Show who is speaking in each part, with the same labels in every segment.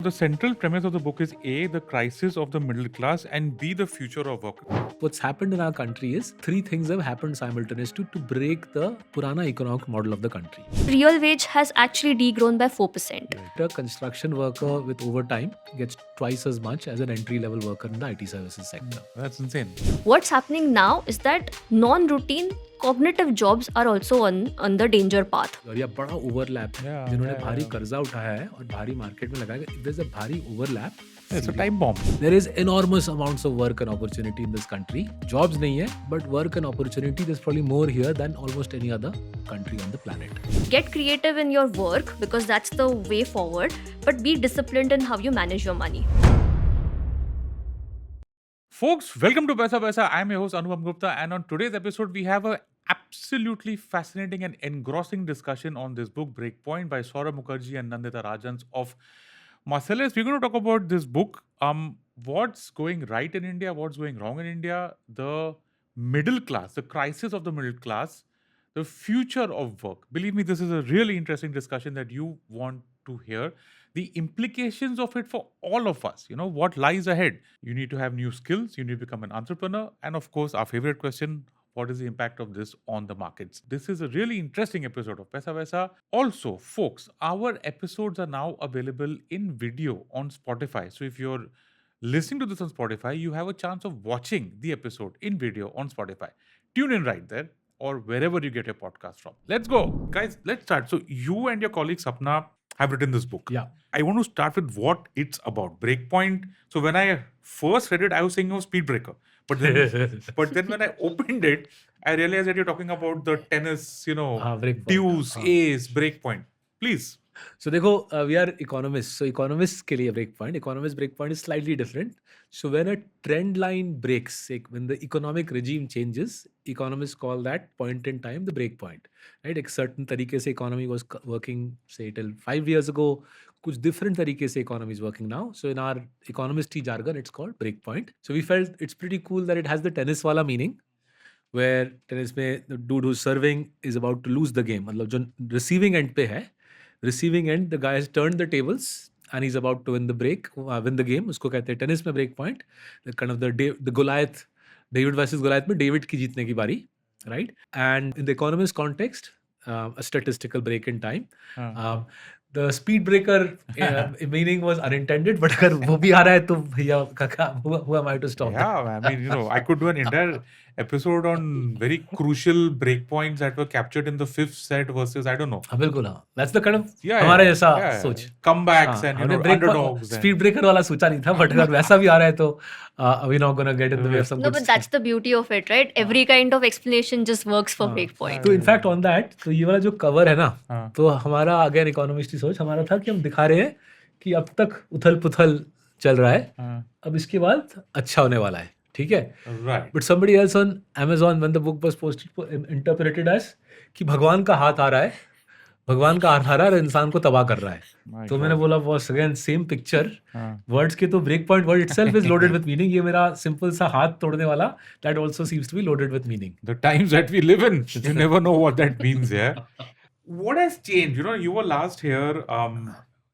Speaker 1: The central premise of the book is A, the crisis of the middle class, and B, the future of work.
Speaker 2: What's happened in our country is three things have happened simultaneously to break the Purana economic model of the country.
Speaker 3: Real wage has actually degrown by 4%.
Speaker 2: A construction worker with overtime gets twice as much as an entry level worker in the IT services sector.
Speaker 1: That's insane.
Speaker 3: What's happening now is that non-routine cognitive jobs are also on the danger path.
Speaker 2: और यह बड़ा overlap है
Speaker 1: Yeah,
Speaker 2: जिन्होंने
Speaker 1: yeah,
Speaker 2: भारी
Speaker 1: yeah.
Speaker 2: कर्जा उठाया है और भारी मार्केट में लगाएगा. If there's a भारी overlap,
Speaker 1: It's a time bomb.
Speaker 2: there is enormous amounts of work and opportunity in this country. Jobs नहीं है, but work and opportunity there's probably more here than almost any other country on the planet.
Speaker 3: Get creative in your work because that's the way forward, but be disciplined in how you manage your money.
Speaker 1: Folks, welcome to Paisa Paisa. I'm your host Anupam Gupta, and on today's episode, we have a absolutely fascinating and engrossing discussion on this book, Breakpoint, by Saurabh Mukherjee and Nandita Rajans of Marcellus. We're going to talk about this book. What's going right in India? What's going wrong in India? The middle class, the crisis of the middle class, the future of work. Believe me, this is a really interesting discussion that you want to hear. The implications of it for all of us. You know, what lies ahead? You need to have new skills, you need to become an entrepreneur, and of course, our favorite question, what is the impact of this on the markets? This is a really interesting episode of Paisa Vaisa. Also, folks, our episodes are now available in video on Spotify. So if you're listening to this on Spotify, you have a chance of watching the episode in video on Spotify. Tune in right there or wherever you get your podcast from. Let's go. Guys, let's start. So you and your colleague Sapna have written this book.
Speaker 2: Yeah.
Speaker 1: I want to start with what it's about. Breakpoint. So when I first read it, I was thinking of Speed Breaker. But then when I opened it, I realized that you're talking about the tennis,
Speaker 2: Breakpoint.
Speaker 1: dues, ace, Breakpoint. Please.
Speaker 2: So देखो, we are economists. So economists के लिए breakpoint. Economist breakpoint is slightly different. So when a trend line breaks, when the economic regime changes, economists call that point in time the breakpoint. Right? एक certain तरीके से economy was working, say till 5 years ago. कुछ different तरीके से economy is working now. So in our economist jargon, it's called breakpoint. So we felt it's pretty cool that it has the tennis वाला meaning. Where tennis में the dude who's serving is about to lose the game. मतलब जो receiving end पे है, receiving end, the guy has turned the tables and he's about to win the game. उसको कहते हैं tennis में break point. The kind of the Goliath, David versus Goliath में David की जीतने की बारी, right? And in the economist context, a statistical break in time. The speed breaker meaning was unintended, but अगर वो भी आ रहा है तो भैया काका, who am I to stop?
Speaker 1: Yeah, I mean, I could do an entire episode on very crucial breakpoints that were captured in the fifth set versus, I don't know.
Speaker 2: हाँ बिल्कुल हाँ. That's the kind of
Speaker 1: Yeah,
Speaker 2: हमारा
Speaker 1: yeah,
Speaker 2: जैसा
Speaker 1: yeah.
Speaker 2: सोच.
Speaker 1: Comebacks and,
Speaker 2: हमने
Speaker 1: underdogs.
Speaker 2: Speed breaker वाला सोचा नहीं था, बट अगर वैसा भी आ रहा है तो we're not gonna get in the way of some
Speaker 3: No,
Speaker 2: good
Speaker 3: but
Speaker 2: stuff.
Speaker 3: that's the beauty of it, right? Every kind of explanation just works for breakpoint.
Speaker 2: तो इनफैक्ट ऑन दैट, तो ये वाला जो कवर है ना,
Speaker 1: हाँ.
Speaker 2: तो हमारा अगेन इकोनॉमिस्ट की सोच हमारा था कि हम दिखा रहे हैं कि अब तक उथल पुथल चल रहा है,
Speaker 1: हाँ.
Speaker 2: अब इसके बाद अच्छा होने वाला है, ठीक है.
Speaker 1: Right.
Speaker 2: But somebody else on Amazon when the book was posted interpreted as कि भगवान का हाथ आ रहा है, भगवान का हाथ आ रहा है और इंसान को तबाह कर रहा है.
Speaker 1: My
Speaker 2: तो
Speaker 1: God.
Speaker 2: मैंने बोला बॉस अगेन सेम पिक्चर,
Speaker 1: हाँ.
Speaker 2: वर्ड्स के तो break point word itself is loaded with meaning. ये मेरा सिंपल सा हाथ तोड़ने वाला, that also seems to be loaded with meaning.
Speaker 1: The times that we live in, you never know what that means, yeah. What has changed? You were last here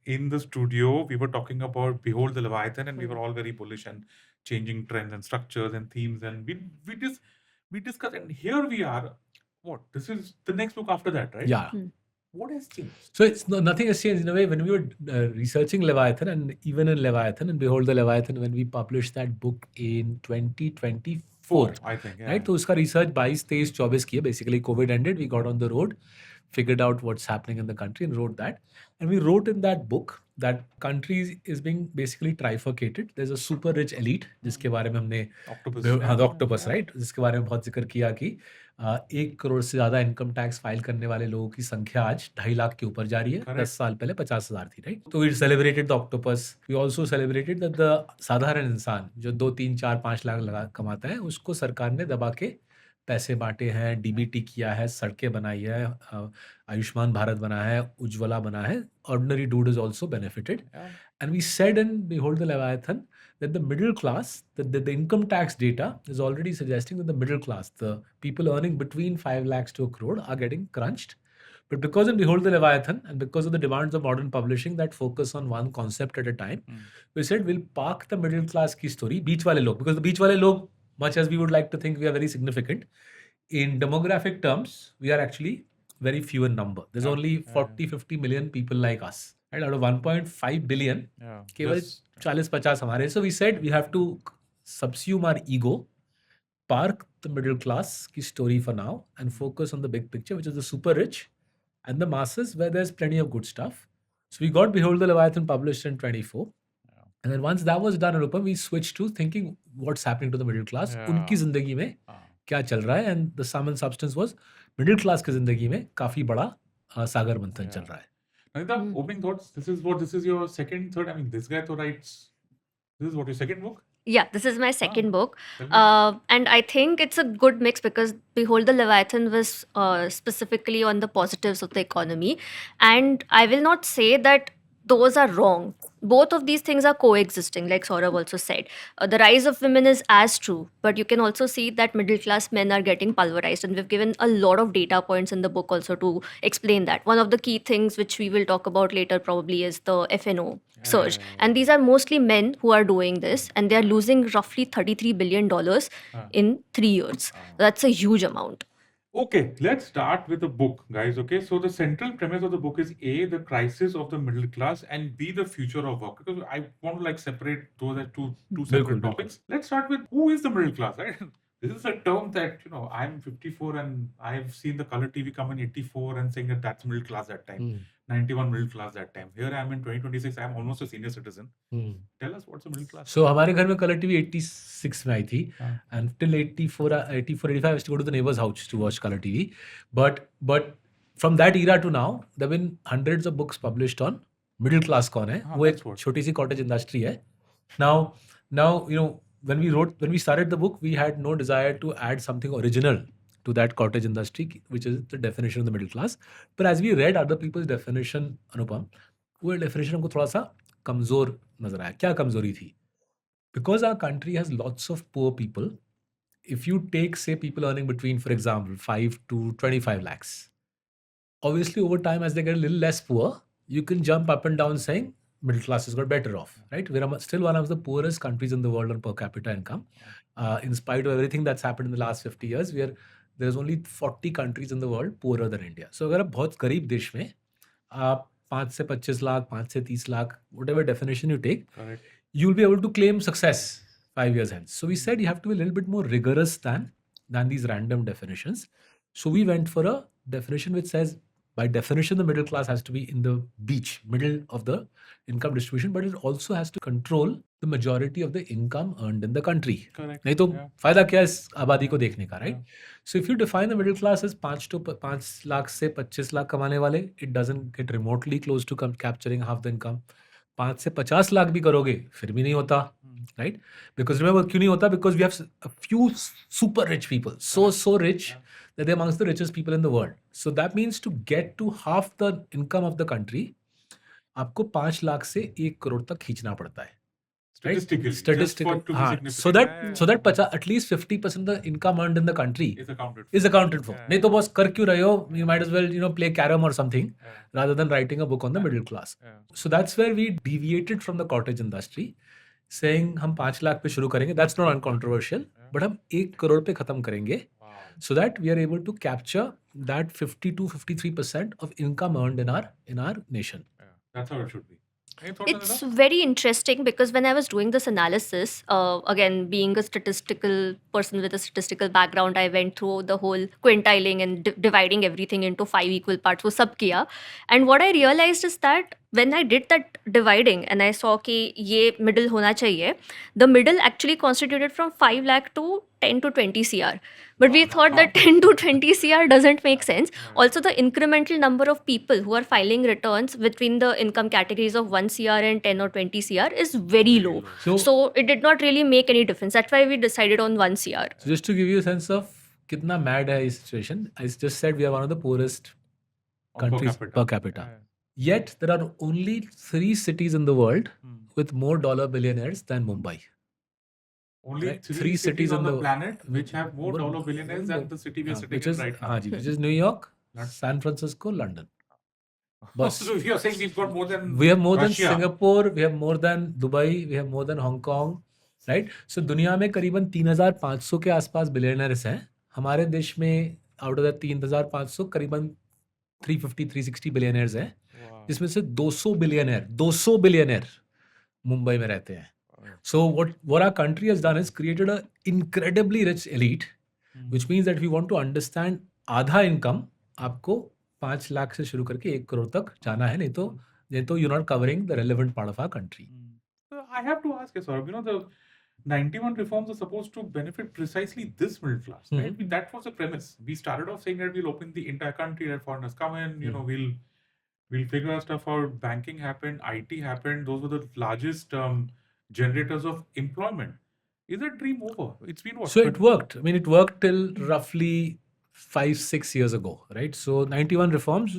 Speaker 1: in the studio. We were talking about Behold the Leviathan, and we were all very bullish and changing trends and structures and themes, and we discussed. And here we are. What? This is the next book after that, right?
Speaker 2: Yeah.
Speaker 1: What has changed?
Speaker 2: So nothing has changed in a way. When we were researching Leviathan, and even in Leviathan and Behold the Leviathan, when we published that book in 2024,
Speaker 1: I think. Yeah.
Speaker 2: right? तो उसका research 22, 23, 24 किया. Basically, COVID ended. We got on the road, figured out what's happening in the country, and wrote that. And we wrote in that book that countries is being basically trifurcated. There's a super rich elite, जिसके बारे में हमने
Speaker 1: Octopus.
Speaker 2: हाँ, the octopus, right? जिसके बारे में बहुत जिक्र किया कि 1 करोड़ से ज्यादा इनकम टैक्स फाइल करने वाले लोगों की संख्या आज 2.5 लाख के ऊपर जा रही है.
Speaker 1: Correct.
Speaker 2: 10 साल पहले 50,000 थी, राइट? तो we celebrated the octopus. We also celebrated that the साधारण इंसान जो 2, 3, 4, 5 लाख कमाता है, उसको सरकार ने दबा के पैसे बांटे हैं, डीबीटी किया है, सड़कें बनाई है, आयुष्मान भारत बना है, उज्ज्वला बना है. Ordinary dude is also benefited.
Speaker 1: Yeah.
Speaker 2: And we said in Behold the Leviathan that the middle class, that the income tax data is already suggesting that the middle class, the people earning between 5 lakhs to a crore, are getting crunched But because in Behold the Leviathan and because of the demands of modern publishing that focus on one concept at a time, we said we'll park the middle class ki story, beach wale log, because the beach wale log, much as we would like to think we are very significant, in demographic terms, we are actually very few in number. There's only 40, 50 million people like us. Right? Out of 1.5 billion,
Speaker 1: Yeah.
Speaker 2: केवल
Speaker 1: Just-
Speaker 2: 40-50 हमारे. So we said we have to subsume our ego, park the middle class ki story for now, and focus on the big picture, which is the super rich and the masses, where there's plenty of good stuff. So we got Behold the Leviathan published in 24. And then once that was done, Anupam, we switched to thinking what's happening to the middle class.
Speaker 1: Yeah.
Speaker 2: उनकी जिंदगी में
Speaker 1: Ah.
Speaker 2: क्या चल रहा है, and the sum and substance was middle class की जिंदगी में काफी बड़ा सागर मंथन चल रहा है.
Speaker 1: Nandita, opening thoughts. This is your second, third. I mean, this guy though writes. This is what your second book.
Speaker 3: Yeah, this is my second book.
Speaker 1: Tell me.
Speaker 3: And I think it's a good mix because Behold the Leviathan was specifically on the positives of the economy. And I will not say that those are wrong. Both of these things are coexisting, like Saurabh also said. The rise of women is as true, but you can also see that middle class men are getting pulverized. And we've given a lot of data points in the book also to explain that. One of the key things which we will talk about later probably is the FNO surge. And these are mostly men who are doing this, and they are losing roughly $33 billion in 3 years. That's a huge amount.
Speaker 1: Okay, let's start with the book, guys. Okay, so the central premise of the book is A, the crisis of the middle class, and B, the future of work. Because I want to like separate those as two separate
Speaker 2: Bilkul,
Speaker 1: topics. Let's start with who is the middle class, right? This is a term that, you know, I'm 54 and I've seen the color TV come in 84 and saying that that's middle class that time. 91 middle class that time. Here I am in 2026, I'm almost a senior citizen. Tell us what's the middle class?
Speaker 2: So हमारे घर में color TV 86 में आई थी,
Speaker 1: हाँ.
Speaker 2: and till 84, 85 I used to go to the neighbor's house to watch color TV. But from that era to now, there have been hundreds of books published on middle class कौन है.
Speaker 1: हाँ,
Speaker 2: वो
Speaker 1: that's
Speaker 2: एक
Speaker 1: what.
Speaker 2: छोटी सी cottage industry है. Now you know, when we started the book, we had no desire to add something original to that cottage industry, which is the definition of the middle class. But as we read other people's definition, Anupam, वो definition हमको थोड़ा सा कमजोर नजर आया. क्या कमजोरी थी? Because our country has lots of poor people, if you take, say, people earning between, for example, 5 to 25 lakhs, obviously over time, as they get a little less poor, you can jump up and down saying middle class has got better off, right? We're still one of the poorest countries in the world on per capita income. In spite of everything that's happened in the last 50 years, there's only 40 countries in the world poorer than India. So अगर आप बहुत गरीब देश में आप 5 से 25 लाख, 5 से 30 lakh, whatever definition you take,
Speaker 1: Correct.
Speaker 2: you'll be able to claim success 5 years hence. So we said you have to be a little bit more rigorous than these random definitions. So we went for a definition which says, by definition, the middle class has to be in the middle of the income distribution, but it also has to control the majority of the income earned in the country.
Speaker 1: Correct.
Speaker 2: नहीं तो
Speaker 1: Yeah.
Speaker 2: फायदा क्या है इस आबादी को देखने का, right? So if you define the middle class as 5 lakh से 25 लाख कमाने वाले, it doesn't get remotely close to capturing half the income. 5 से 50 लाख भी करोगे फिर भी नहीं होता, right? Because remember क्यों नहीं होता? Because we have a few super rich people, so rich that they're amongst the richest people in the world. So that means to get to half the income of the country, आपको 5 लाख से 1 करोड़ तक खींचना पड़ता है.
Speaker 1: Statistically.
Speaker 2: Statistical.
Speaker 1: Just for to be
Speaker 2: हाँ,
Speaker 1: significant.
Speaker 2: so that at least 50% of the income earned in the country
Speaker 1: is accounted
Speaker 2: is accounted for.
Speaker 1: Yeah.
Speaker 2: नहीं तो बस कर क्यों रहे हो? You might as well play carom or something
Speaker 1: Yeah.
Speaker 2: rather than writing a book on the middle class.
Speaker 1: Yeah.
Speaker 2: So that's where we deviated from the cottage industry, saying हम 5 लाख पे शुरू करेंगे. That's not uncontroversial, but हम 1 करोड़ पे खत्म करेंगे,
Speaker 1: Wow.
Speaker 2: so that we are able to capture that 52-53% of income earned in our nation.
Speaker 1: Yeah. That's how it should be. Any thoughts on
Speaker 3: It's
Speaker 1: that?
Speaker 3: very interesting because when I was doing this analysis, again, being a statistical person with a statistical background, I went through the whole quintiling and dividing everything into 5 equal parts. वो सब किया. And what I realized is that when I did that dividing and I saw कि ये middle होना चाहिए, the middle actually constituted from 5 lakh to 10 to 20 CR. But we thought that 10 to 20 CR doesn't make sense. Also, the incremental number of people who are filing returns between the income categories of 1 CR and 10 or 20 CR is very low. So it did not really make any difference. That's why we decided on 1 CR.
Speaker 2: So just to give you a sense of कितना mad है इस situation, I just said we are one of the poorest
Speaker 1: On
Speaker 2: countries per capita. Yet there are only 3 cities in the world with more dollar billionaires than Mumbai.
Speaker 1: Only
Speaker 2: Right.
Speaker 1: 3
Speaker 2: Three
Speaker 1: cities on the
Speaker 2: the-
Speaker 1: planet which have more
Speaker 2: More-
Speaker 1: dollar billionaires than the city we are sitting
Speaker 2: which
Speaker 1: in
Speaker 2: is
Speaker 1: right now.
Speaker 2: हाँ जी, which is New York, San Francisco, London. Bus.
Speaker 1: So you're saying we've got more than
Speaker 2: We have more than
Speaker 1: Russia.
Speaker 2: Singapore, we have more than Dubai, we have more than Hong Kong, right? So दुनिया में करीबन 3,500 के आसपास billionaires हैं. हमारे देश में out of the 3,500 करीबन 350-360 बिलियनर्स हैं,
Speaker 1: Wow.
Speaker 2: जिसमें से 200 बिलियनर मुंबई में रहते हैं. So what our country has done is created an incredibly rich elite, which means that if you want to understand आधा इनकम आपको 5 लाख से शुरू करके 1 करोड़ तक जाना है, नहीं तो you're not covering the relevant part of our country.
Speaker 1: So I have to ask you, Saurabh, the 91 reforms are supposed to benefit precisely this middle class, right? I mean, that was the premise. We started off saying that we'll open the entire country, let foreigners come in, we'll figure our stuff out. Banking happened, IT happened. Those were the largest generators of employment. Is that dream over? It's been what?
Speaker 2: So it worked. I mean, it worked till roughly 5-6 years ago, right? So 91 reforms,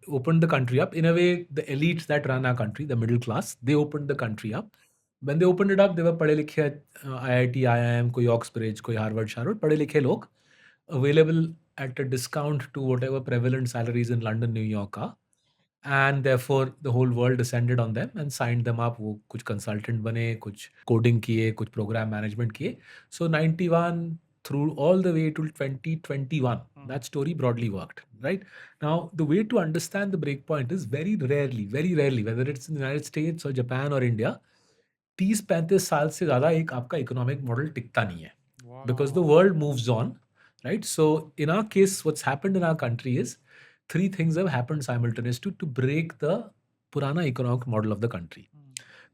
Speaker 2: opened the country up. In a way, the elites that run our country, the middle class, they opened the country up. When they opened it up, they were पढ़े लिखे IIT, IIM, कोई Oxbridge, कोई Harvard, Sharvard, पढ़े लिखे लोग available at a discount to whatever prevalent salaries in London, New York are. And therefore the whole world descended on them and signed them up. वो कुछ consultant बने, कुछ coding किए, कुछ program management किए. So 91 through all the way to 2021, that story broadly worked, right? Now the way to understand the breakpoint is very rarely, whether it's in the United States or Japan or India, 30-35 साल से ज़्यादा एक आपका economic model टिकता नहीं है, because the world moves on, right? So in our case, what's happened in our country is 3 things have happened simultaneously to break the पुराना economic model of the country.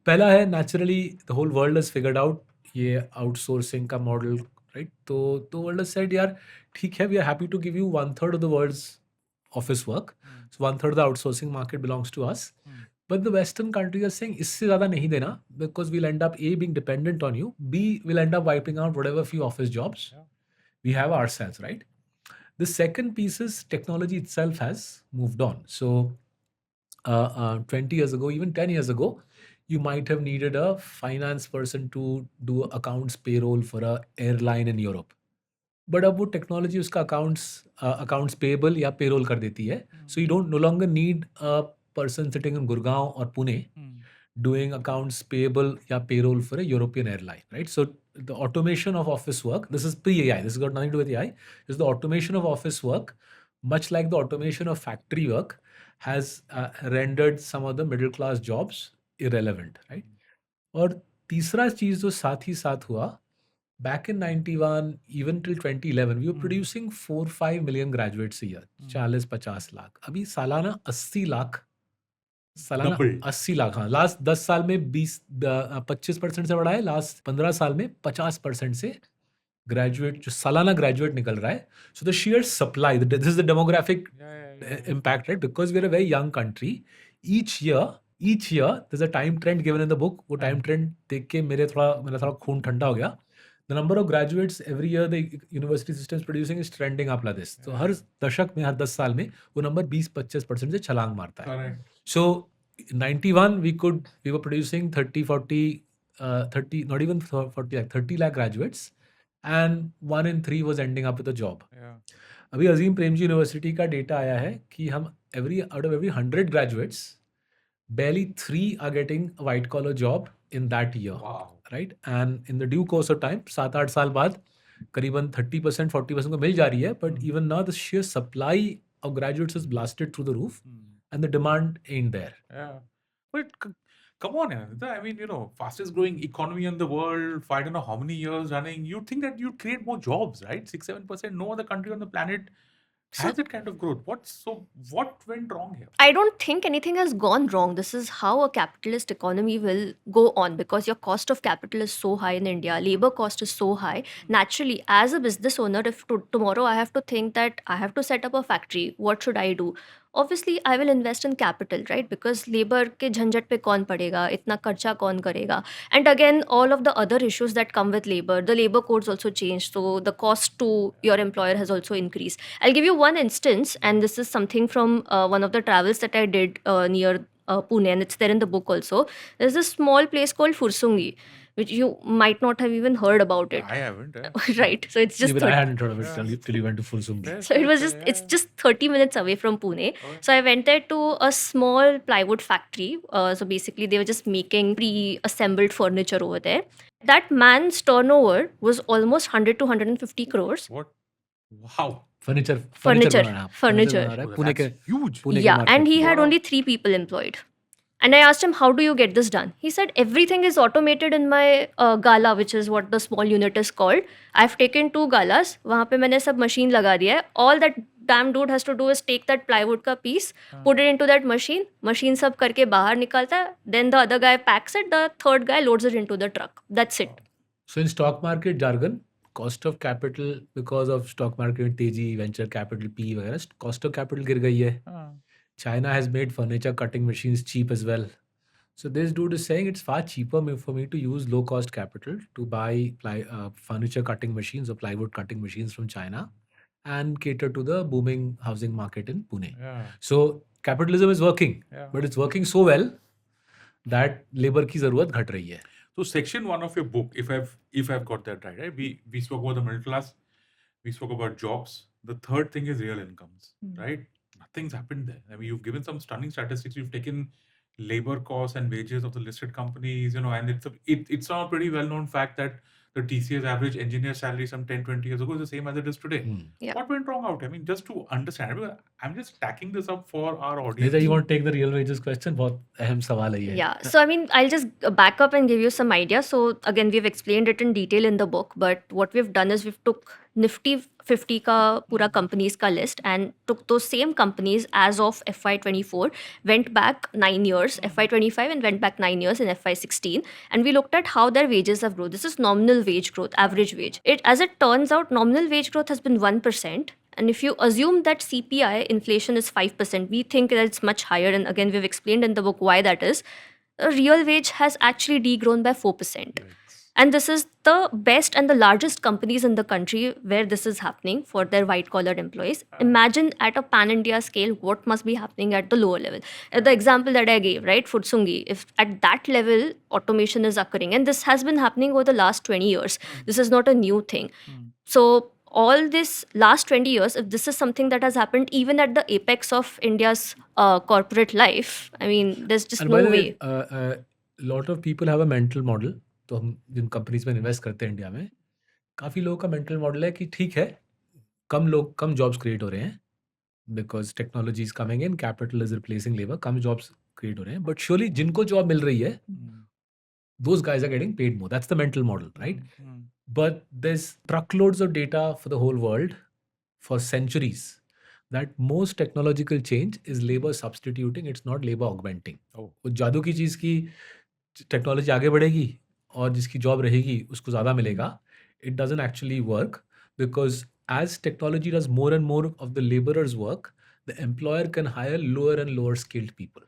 Speaker 2: पहला है, naturally the whole world has figured out ये outsourcing का model, right? तो world has said यार ठीक है, we are happy to give you 1/3 of the world's office work. So 1/3 of the outsourcing market belongs to us. But the Western countries are saying इससे ज़्यादा नहीं देना, because we'll end up A, being dependent on you, B, we'll end up wiping out whatever few office jobs we have ourselves, right? The second piece is technology itself has moved on. So 20 years ago, even 10 years ago, you might have needed a finance person to do accounts payroll for a airline in Europe. But अब वो technology उसका accounts payable या payroll कर देती है. So you no longer need a person sitting in Gurgaon or Pune doing accounts payable या payroll for a European airline, right? So the automation of office work, this is pre-AI, this has got nothing to do with AI, is the automation of office work, much like the automation of factory work, has rendered some of the middle class jobs irrelevant, right? और तीसरा चीज जो साथ ही साथ हुआ, back in 91, even till 2011, we were producing 4-5 million graduates a year, 40-50 lakh. अभी सालाना 80 लाख, सालाना
Speaker 1: Doubled.
Speaker 2: 80 लाख. हाँ, लास्ट 10 साल में 25% से बढ़ा है, लास्ट 15 साल में 50% से ग्रेजुएट, जो सालाना ग्रेजुएट निकल रहा है. So the sheer supply, this is the demographic impact, right? Because we're a very young country, each year there's a time trend given in the book. वो time trend देख के मेरा थोड़ा खून ठंडा हो गया. The number of graduates every year the university system is producing is trending up like this. तो हर दशक में, हर 10 साल में वो नंबर 20-25% से छलांग मारता है. So 91 we were producing 30 not even 40 lakh, 30 lakh graduates, and 1 in 3 was ending up with a job. अभी अजीम प्रेमजी यूनिवर्सिटी का डेटा आया है कि हम out of every 100 graduates, barely 3 are getting a white collar job in that year.
Speaker 1: Wow.
Speaker 2: Right? And in the due course of time, 7-8 साल बाद करीबन 30% 40% को मिल जा रही है, but even now the sheer supply of graduates is blasted through the roof and the demand ain't there.
Speaker 1: Yeah. But come on, I mean, fastest growing economy in the world for I don't know how many years running. You'd think that you'd create more jobs, right? 6-7%. No other country on the planet has that kind of growth. What went wrong here?
Speaker 3: I don't think anything has gone wrong. This is how a capitalist economy will go on, because your cost of capital is so high in India, labor cost is so high. Naturally, as a business owner, if tomorrow I have to think that I have to set up a factory, what should I do? Obviously, I will invest in capital, right? Because labor के झंझट पे कौन पड़ेगा, इतना खर्चा कौन करेगा? And again, all of the other issues that come with labor, the labor codes also changed, so the cost to your employer has also increased. I'll give you one instance, and this is something from one of the travels that I did near Pune, and it's there in the book also. There's a small place called Fursungi, which you might not have even heard about it.
Speaker 1: I haven't.
Speaker 3: Right. So it's just
Speaker 2: Even I
Speaker 3: 30.
Speaker 2: hadn't heard of it
Speaker 1: Yeah.
Speaker 2: till you went to Fursungi.
Speaker 1: Fair,
Speaker 3: So it
Speaker 1: fair,
Speaker 3: was
Speaker 1: fair,
Speaker 3: just, it's
Speaker 1: yeah.
Speaker 3: just 30 minutes away from Pune.
Speaker 1: Okay.
Speaker 3: So I went there to a small plywood factory. So basically, they were just making pre-assembled furniture over there. That man's turnover was almost 100 to 150 crores.
Speaker 1: What? Wow.
Speaker 2: Furniture
Speaker 3: Furniture.
Speaker 2: बना रहा है
Speaker 3: Furniture.
Speaker 2: बना रहा है
Speaker 1: Oh,
Speaker 2: Pune के
Speaker 1: that's huge.
Speaker 2: Pune के
Speaker 3: Yeah,
Speaker 2: market
Speaker 3: and he
Speaker 2: में
Speaker 3: had
Speaker 1: Wow.
Speaker 3: only 3 people employed. And I asked him, how do you get this done? He said, everything is automated in my gala, which is what the small unit is called. I've taken 2 galas. वहाँ पे मैंने सब machine लगा दिया है. All that damn dude has to do is take that plywood का piece, put it into that machine. Machine सब करके बाहर निकालता है. Then the other guy packs it. The third guy loads it into the truck. That's it.
Speaker 2: So in stock market jargon, cost of capital because of stock market तेजी, venture capital, PE वगैरह, cost of capital गिर गई है.
Speaker 1: Ah.
Speaker 2: China has made furniture cutting machines cheap as well. So this dude is saying it's far cheaper for me to use low cost capital to buy furniture cutting machines or plywood cutting machines from China and cater to the booming housing market in Pune.
Speaker 1: Yeah.
Speaker 2: So capitalism is working,
Speaker 1: Yeah.
Speaker 2: but it's working so well that labor की जरूरत घट रही है.
Speaker 1: So section 1 of your book, if I've got that right? We spoke about the middle class, we spoke about jobs. The third thing is real incomes, right? Nothing's happened there. I mean, you've given some stunning statistics. You've taken labor costs and wages of the listed companies, and it's now a pretty well-known fact that the TCS average engineer salary some 10-20 years ago is the same as it is today.
Speaker 3: Yeah.
Speaker 1: What went wrong out? I mean, just to understand, I mean, I'm just stacking this up for our audience.
Speaker 2: Neither you want to take the real wages question? बहुत अहम सवाल है ये.
Speaker 3: Yeah. So, I mean, I'll just back up and give you some ideas. So, again, we've explained it in detail in the book, but what we've done is we've took Nifty 50 का पूरा companies का list and took those same companies as of FY24, went back 9 years, FY25, and went back 9 years in FY16. And we looked at how their wages have grown. This is nominal wage growth, average wage. As it turns out, nominal wage growth has been 1%. And if you assume that CPI inflation is 5%, we think that it's much higher. And again, we've explained in the book why that is. The real wage has actually degrown by 4%. And this is the best and the largest companies in the country where this is happening for their white collar employees. Imagine at a pan India scale what must be happening at the lower level. The example that I gave, right, Futsungi, if at that level automation is occurring, and this has been happening over the last 20 years, this is not a new thing. So all this last 20 years, if this is something that has happened even at the apex of India's corporate life, I mean, there's just
Speaker 2: And
Speaker 3: no
Speaker 2: by the
Speaker 3: way.
Speaker 2: way, lot of people have a mental model. तो हम जिन companies में invest करते हैं India में, काफ़ी लोगों का mental model है कि ठीक है, कम जॉब्स क्रिएट हो रहे हैं because technology is coming in, capital is replacing labour, come jobs create हो रहे हैं, बट श्योरली जिनको जॉब मिल रही है, those guys are getting paid more. That's the mental model, right? But there's truckloads of data for the whole world for centuries that most technological change is labor substituting, it's not labor augmenting. वो जादू की चीज़ की technology आगे बढ़ेगी और जिसकी job रहेगी उसको ज़्यादा मिलेगा. It doesn't actually work because as technology does more and more of the laborers' work, the employer can hire lower and lower skilled people.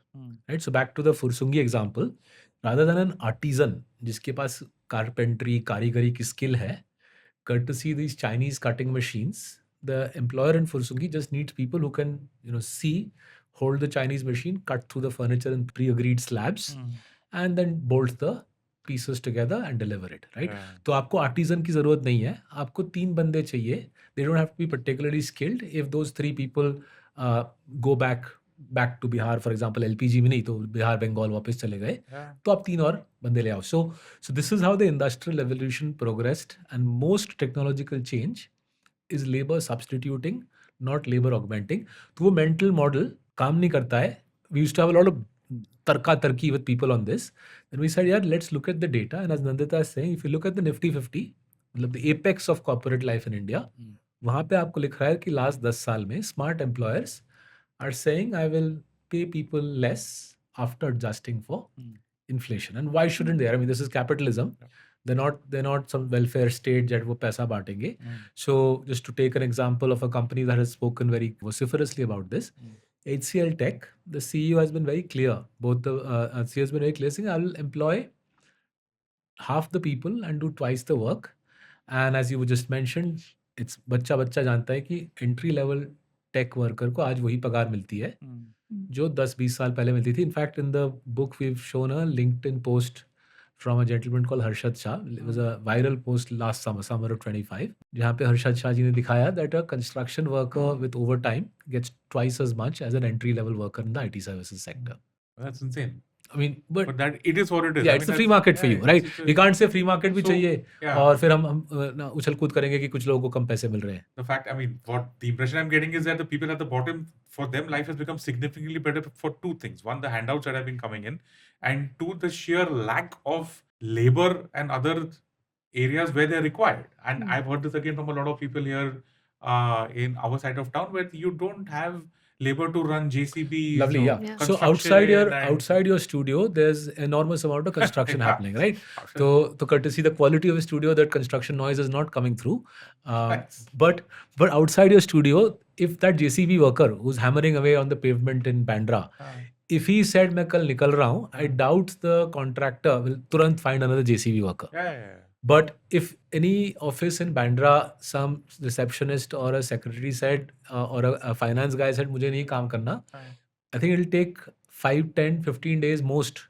Speaker 2: Right? So back to the Fursungi example, rather than an artisan जिसके पास carpentry, कारीगरी की skill है, courtesy these Chinese cutting machines, the employer in Fursungi just needs people who can, see, hold the Chinese machine, cut through the furniture in pre-agreed slabs, and then bolt the pieces together and deliver it, right? तो आपको artisan की ज़रूरत नहीं है, आपको 3 बंदे चाहिए. They don't have to be particularly skilled. If those 3 people go back to Bihar, for example, LPG में नहीं तो बिहार बंगाल वापस चले गए, तो आप 3 और बंदे ले आओ. So this is how the industrial revolution progressed, and most technological change is labor substituting, not labor augmenting. तो वो mental model काम नहीं करता है. We used to have a lot of tarki with people on this. Then we said, yeah, let's look at the data. And as Nandita is saying, if you look at the Nifty 50, the apex of corporate life in India, वहाँ पे आपको लिख रहा है कि last 10 साल में smart employers are saying, I will pay people less after adjusting for inflation. And why shouldn't they? I mean, this is capitalism. They're not some welfare state that वो पैसा बांटेंगे. So just to take an example of a company that has spoken very vociferously about this, HCL Tech, the CEO has been very clear. Both the CEO has been very clear saying, I will employ half the people and do twice the work. And as you just mentioned, it's बच्चा जानता है कि entry level tech worker को आज वही पगार मिलती है जो 10-20 साल पहले मिलती थी. In fact, in the book we've shown a LinkedIn post from a gentleman called Harshad Shah. It was a viral post last summer of 25, जहाँ पे हर्षद शाह जी ने दिखाया that a construction worker with overtime gets twice as much as an entry level worker in the IT services sector.
Speaker 1: That's insane.
Speaker 2: I mean, but
Speaker 1: But that it is what it is.
Speaker 2: yeah,
Speaker 1: I
Speaker 2: it's
Speaker 1: mean,
Speaker 2: the free
Speaker 1: that's-
Speaker 2: market for
Speaker 1: yeah,
Speaker 2: you,
Speaker 1: it's-
Speaker 2: right?
Speaker 1: it's a-
Speaker 2: We can't say free market भी
Speaker 1: So,
Speaker 2: चाहिए
Speaker 1: yeah.
Speaker 2: और फिर हम ना उछल कूद करेंगे कि कुछ लोगों को कम पैसे मिल रहे हैं.
Speaker 1: The fact, I mean, what the impression I'm getting is that the people at the bottom, for them, life has become significantly better for two things. One, the handouts that have been coming in, and two, the sheer lack of labor and other areas where they're required. And I've heard this again from a lot of people here in our side of town, where you don't have labor to run JCBs.
Speaker 2: Lovely,
Speaker 1: or
Speaker 2: yeah.
Speaker 3: Yeah.
Speaker 2: So
Speaker 1: construction and-
Speaker 2: outside your studio, there's enormous amount of construction
Speaker 1: Yeah.
Speaker 2: happening, right? So courtesy the quality of a studio, that construction noise is not coming through.
Speaker 1: Yes.
Speaker 2: But outside your studio, if that JCB worker who's hammering away on the pavement in Bandra, if he said मैं कल निकल रहा हूँ, I doubt the contractor will तुरंत find another JCB worker.
Speaker 1: yeah.
Speaker 2: But if any office in Bandra, some receptionist or a secretary said or a finance guy said मुझे नहीं काम करना, I think it'll take 5, 10, 15 days most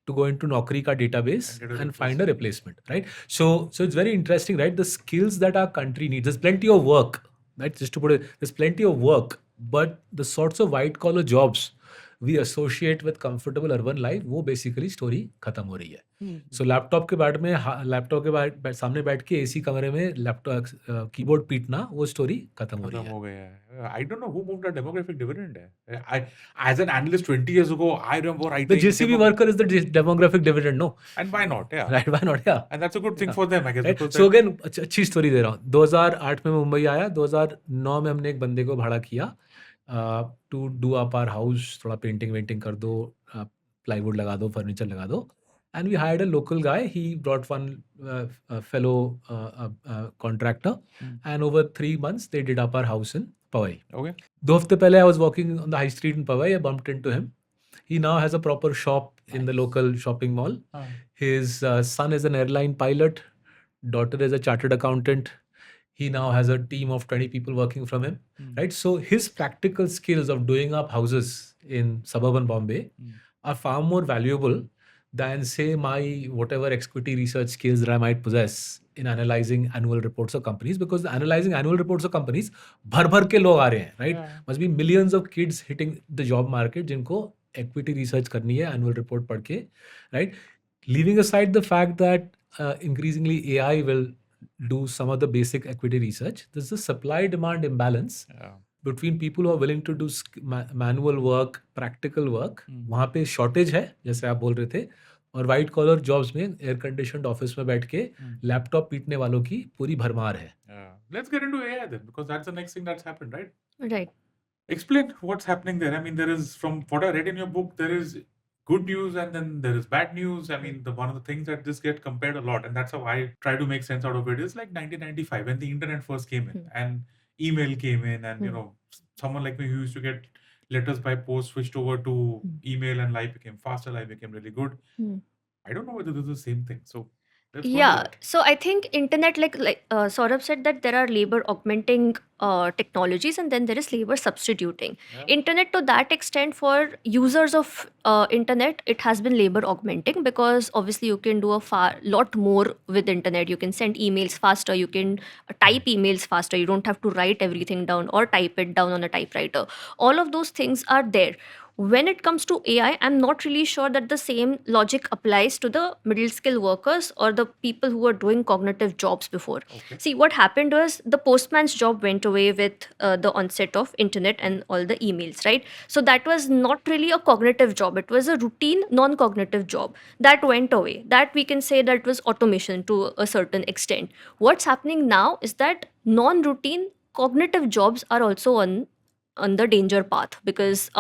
Speaker 2: to go into Naukri ka database
Speaker 1: And get a
Speaker 2: and find a replacement, right? So it's very interesting, right? The skills that our country needs. There's plenty of work, right? Just to put it, there's plenty of work, but the sorts of white collar jobs we associate with comfortable urban life, वो basically story खत्म हो रही है. So laptop के बाद में laptop के सामने बैठ के एसी कमरे में लैपटॉप कीबोर्ड पीटना, वो स्टोरी खत्म हो रही
Speaker 1: खत्म
Speaker 2: है.
Speaker 1: हो गया है. I don't know who moved the demographic dividend है. As an analyst 20 years ago, I remember writing.
Speaker 2: The JCB worker is the demographic dividend, no?
Speaker 1: And why not? Yeah.
Speaker 2: Right? Why not? Yeah.
Speaker 1: And that's a good thing for them, I guess.
Speaker 2: Right?
Speaker 1: Because
Speaker 2: So again, अच्छी story they रहा हूँ. 2008 में मुंबई आया, 2009 में हमने एक बंदे को भाड़ा किया to do up our house, थोड़ा पेंटिंग वेंटिंग कर दो, प्लाईवुड लगा दो, फर्नीचर लगा दो. And we hired a local guy. He brought one fellow contractor, and over 3 months they did up our house in Powai.
Speaker 1: Okay.
Speaker 2: 2 हफ्ते पहले I was walking on the high street in Powai. I bumped into him. He now has a proper shop in the local shopping mall. His son is an airline pilot. Daughter is a chartered accountant. He now has a team of 20 people working from him, right? So his practical skills of doing up houses in suburban Bombay are far more valuable than, say, my whatever equity research skills that I might possess in analyzing annual reports of companies, because analyzing annual reports of companies, भर के लोग आ रहे हैं, right?
Speaker 1: Yeah.
Speaker 2: Must be millions of kids hitting the job market जिनको equity research करनी है annual report पढ़ के, right? Leaving aside the fact that increasingly AI will do some of the basic equity research, there's a supply-demand imbalance
Speaker 1: Yeah.
Speaker 2: between people who are willing to do manual work, practical work. वहाँ पे shortage है, जैसे आप बोल रहे थे, और white collar jobs में air conditioned office में बैठ के laptop पीटने वालों की पूरी भरमार है.
Speaker 1: Yeah. Let's get into AI then, because that's the next thing that's happened, right?
Speaker 3: Right.
Speaker 1: Explain what's happening there. I mean, there is, from what I read in your book, there is good news and then there is bad news. I mean, one of the things that this get compared a lot, and that's how I try to make sense out of it, is like 1995 when the internet first came in and email came in, and you know, someone like me who used to get letters by post switched over to email, and life became faster, life became really good. I don't know whether this is the same thing. So let's go into
Speaker 3: Yeah.
Speaker 1: that.
Speaker 3: So I think internet, like Saurabh said, that there are labor augmenting technologies and then there is labor substituting.
Speaker 1: Yeah.
Speaker 3: Internet, to that extent, for users of internet, it has been labor augmenting, because obviously you can do a lot more with internet. You can send emails faster, you can type emails faster, you don't have to write everything down or type it down on a typewriter. All of those things are there. When it comes to AI, I'm not really sure that the same logic applies to the middle skill workers or the people who were doing cognitive jobs before.
Speaker 1: Okay.
Speaker 3: See, what happened was the postman's job went away with the onset of internet and all the emails, right? So that was not really a cognitive job. It was a routine, non-cognitive job that went away. That we can say that was automation to a certain extent. What's happening now is that non-routine cognitive jobs are also on the danger path, because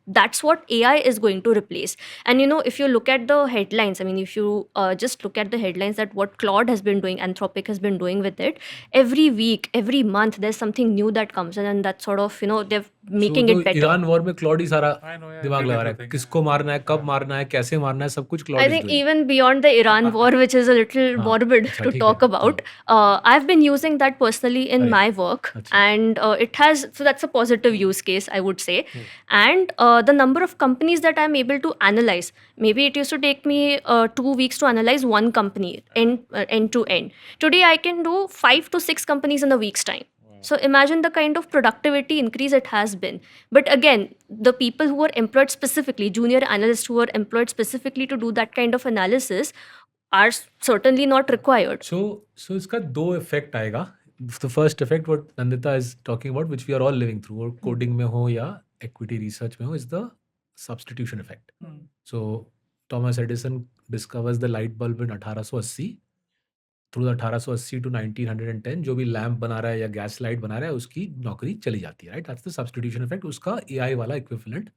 Speaker 3: that's what AI is going to replace. And you know, if you look at the headlines, I mean, if you just look at the headlines, that what Claude has been doing, Anthropic has been doing with it, every week, every month, there's something new that comes in, and that sort of, you know, they're making it better.
Speaker 2: Iran war में Claude ही सारा
Speaker 1: I know, yeah,
Speaker 2: दिमाग
Speaker 1: did
Speaker 2: लगा रहा है,
Speaker 1: everything,
Speaker 2: किसको मारना है, कब मारना है, कैसे मारना है, सब कुछ Claude
Speaker 3: I
Speaker 2: is
Speaker 3: think
Speaker 2: doing.
Speaker 3: even beyond the Iran war, which is a little morbid
Speaker 2: अच्छा,
Speaker 3: to
Speaker 2: ठीक
Speaker 3: talk
Speaker 2: है.
Speaker 3: about, I've been using that personally in
Speaker 2: अरे,
Speaker 3: my work,
Speaker 2: अच्छा.
Speaker 3: and it has, so that's a positive use use case, I would say. And the number of companies that I'm able to analyze, maybe it used to take me 2 weeks to analyze one company end to end. Today, I can do 5 to 6 companies in a week's time. So imagine the kind of productivity increase it has been. But again, the people who are employed specifically, junior analysts who are employed specifically to do that kind of analysis, are certainly not required.
Speaker 2: So इसका दो effect आएगा. The first effect what Nandita is talking about, which we are all living through, or coding में हो या equity research में हो, is the substitution effect. So Thomas Edison discovers the light bulb in 1880. Through the 1880 to 1910 जो भी lamp बना रहा है या गैस लाइट बना रहा है उसकी नौकरी चली जाती है, right? That's the substitution effect. उसका एआई वाला equivalent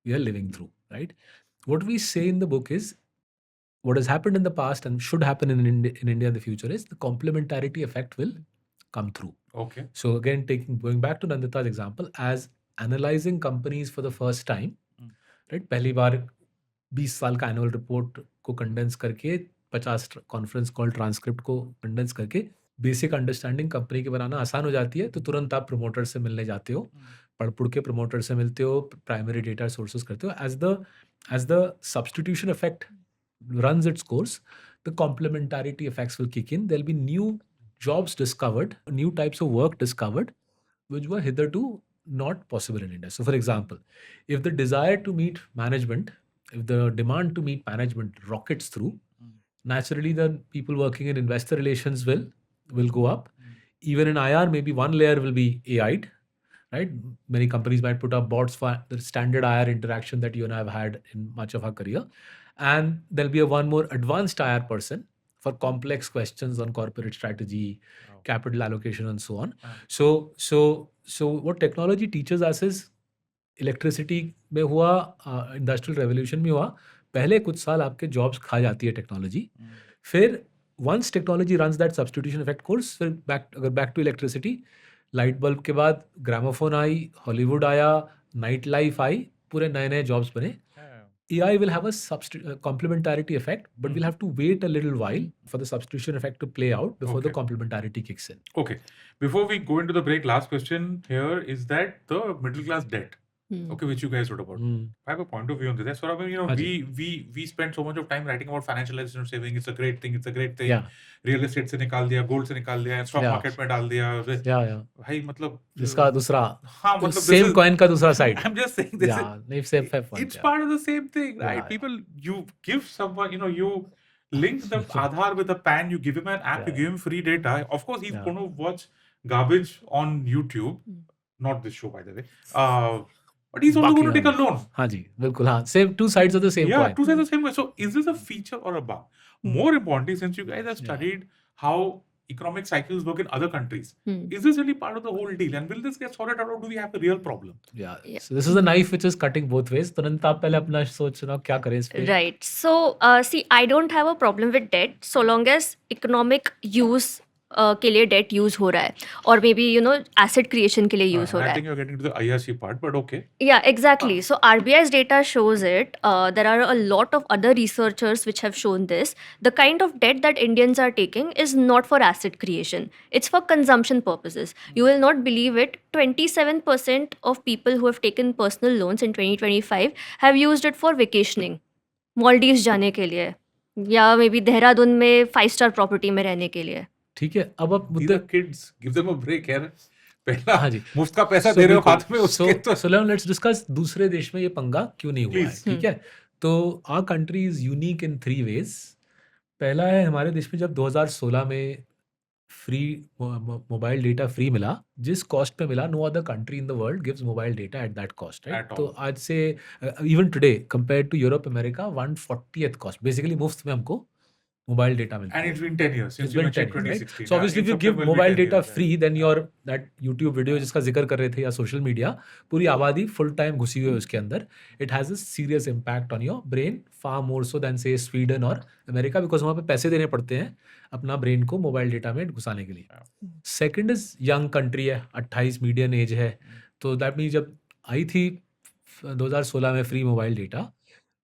Speaker 2: we are living through, right? What we say in the book is what has happened in the past and should happen in India in the future is the complementarity effect will come through.
Speaker 1: Okay.
Speaker 2: So again, going back to Nandita's example, as analyzing companies for the first time, right? पहली बार 20 साल का annual report को condense करके 50 conference call transcript को condense करके basic understanding company की बनाना आसान हो जाती है. तो तुरंत आप प्रमोटर से मिलने जाते हो, पढ़ के प्रमोटर से मिलते हो, प्राइमरी डेटा सोर्सेस करते हो. As the substitution effect runs its course, the complementarity effects will kick in. There'll be new jobs discovered, new types of work discovered, which were hitherto not possible in India. So, for example, if the desire to meet management, if the demand to meet management rockets through, naturally the people working in investor relations will go up. Even in IR, maybe one layer will be AI'd, right? Many companies might put up bots for the standard IR interaction that you and I have had in much of our career. And there'll be one more advanced IR person for complex questions on corporate strategy, capital allocation, and so on. So what technology teaches us is electricity में हुआ, industrial revolution में हुआ, पहले कुछ साल आपके jobs खा जाती है टेक्नोलॉजी. फिर once technology runs that substitution effect course, फिर back to electricity, light bulb के बाद ग्रामोफोन आई, हॉलीवुड आया, नाइट लाइफ आई, पूरे नए नए जॉब्स बने. AI will have a complementarity effect, but we'll have to wait a little while for the substitution effect to play out before the complementarity kicks in.
Speaker 1: Okay. Before we go into the break, last question here is that the middle class debt, okay, which you guys wrote about. I have a point of view on this. That's what I mean. You know, we spend so much of time writing about financialization of saving. It's a great thing. It's a great thing.
Speaker 2: Yeah.
Speaker 1: Real estate से निकाल दिया, gold से निकाल दिया, stock market में डाल दिया.
Speaker 2: Yeah.
Speaker 1: भाई मतलब
Speaker 2: इसका दूसरा,
Speaker 1: हाँ मतलब
Speaker 2: same coin का दूसरा side.
Speaker 1: I'm just saying this.
Speaker 2: Yeah, नहीं same point.
Speaker 1: It's part of the same thing, right?
Speaker 2: Yeah.
Speaker 1: People, you give someone, you know, you link the Aadhaar with a PAN, you give him an app, you give him free data. Of course, he's going to watch garbage on YouTube. Not this show, by the way. But he's also going to take a loan.
Speaker 2: हाँ जी, बिल्कुल हाँ. Same, two sides of the same coin.
Speaker 1: Yeah, two sides of the same coin. So is this a feature or a bug? More importantly, since you guys have studied how economic cycles work in other countries, is this really part of the whole deal? And will this get sorted out, or do we have a real problem?
Speaker 2: Yeah. So this is a knife which is cutting both ways. तुरंत आप पहले अपना सोचना क्या करें इस पे.
Speaker 3: Right. So, see, I don't have a problem with debt so long as economic use के लिए debt use हो रहा है, और maybe you know asset creation के लिए use हो रहा
Speaker 1: I
Speaker 3: है.
Speaker 1: think you're getting to the IRC part, but okay.
Speaker 3: Yeah, exactly. So RBI's data shows it. There are a lot of other researchers which have shown this. The kind of debt that Indians are taking is not for asset creation. It's for consumption purposes. You will not believe it. 27% of people who have taken personal loans in 2025 have used it for vacationing. Maldives जाने के लिए, या maybe Dehradun में 5-star property में रहने के लिए.
Speaker 2: ठीक है. अब आप
Speaker 1: These are kids. Give them a break, यार. पहला
Speaker 2: हाँ जी,
Speaker 1: मुफ्त का पैसा दे रहे हो हाथ में, उसके तो
Speaker 2: so let's discuss दूसरे देश में ये पंगा क्यों नहीं हुआ है. ठीक है. तो our country is unique in 3 ways. पहला है, हमारे देश में जब 2016 में फ्री मोबाइल डेटा फ्री मिला, जिस कॉस्ट पे मिला, no other country in the world gives mobile data at that cost, right? तो आज से even today compare to Europe America 1/40th cost, basically मुफ्त में हमको मोबाइल डेटा मिलता है.
Speaker 1: And it's been 10 years since
Speaker 2: It's
Speaker 1: you
Speaker 2: been
Speaker 1: mentioned
Speaker 2: 10 years, right?
Speaker 1: 2016.
Speaker 2: So obviously
Speaker 1: in
Speaker 2: if you give
Speaker 1: September will be
Speaker 2: mobile
Speaker 1: 10
Speaker 2: data
Speaker 1: years,
Speaker 2: free, then your that YouTube video जिसका जिक्र कर रहे थे या social media, पूरी आबादी full time घुसी हुई है उसके अंदर. It has a serious impact on your brain, far more so than say Sweden और अमेरिका, because वहाँ पे पैसे देने पड़ते हैं अपना ब्रेन को मोबाइल डेटा में घुसाने के लिए. सेकंड इज यंग कंट्री है, 28 मीडियन एज है. तो दैट मीन जब आई थी 2016 में free mobile data,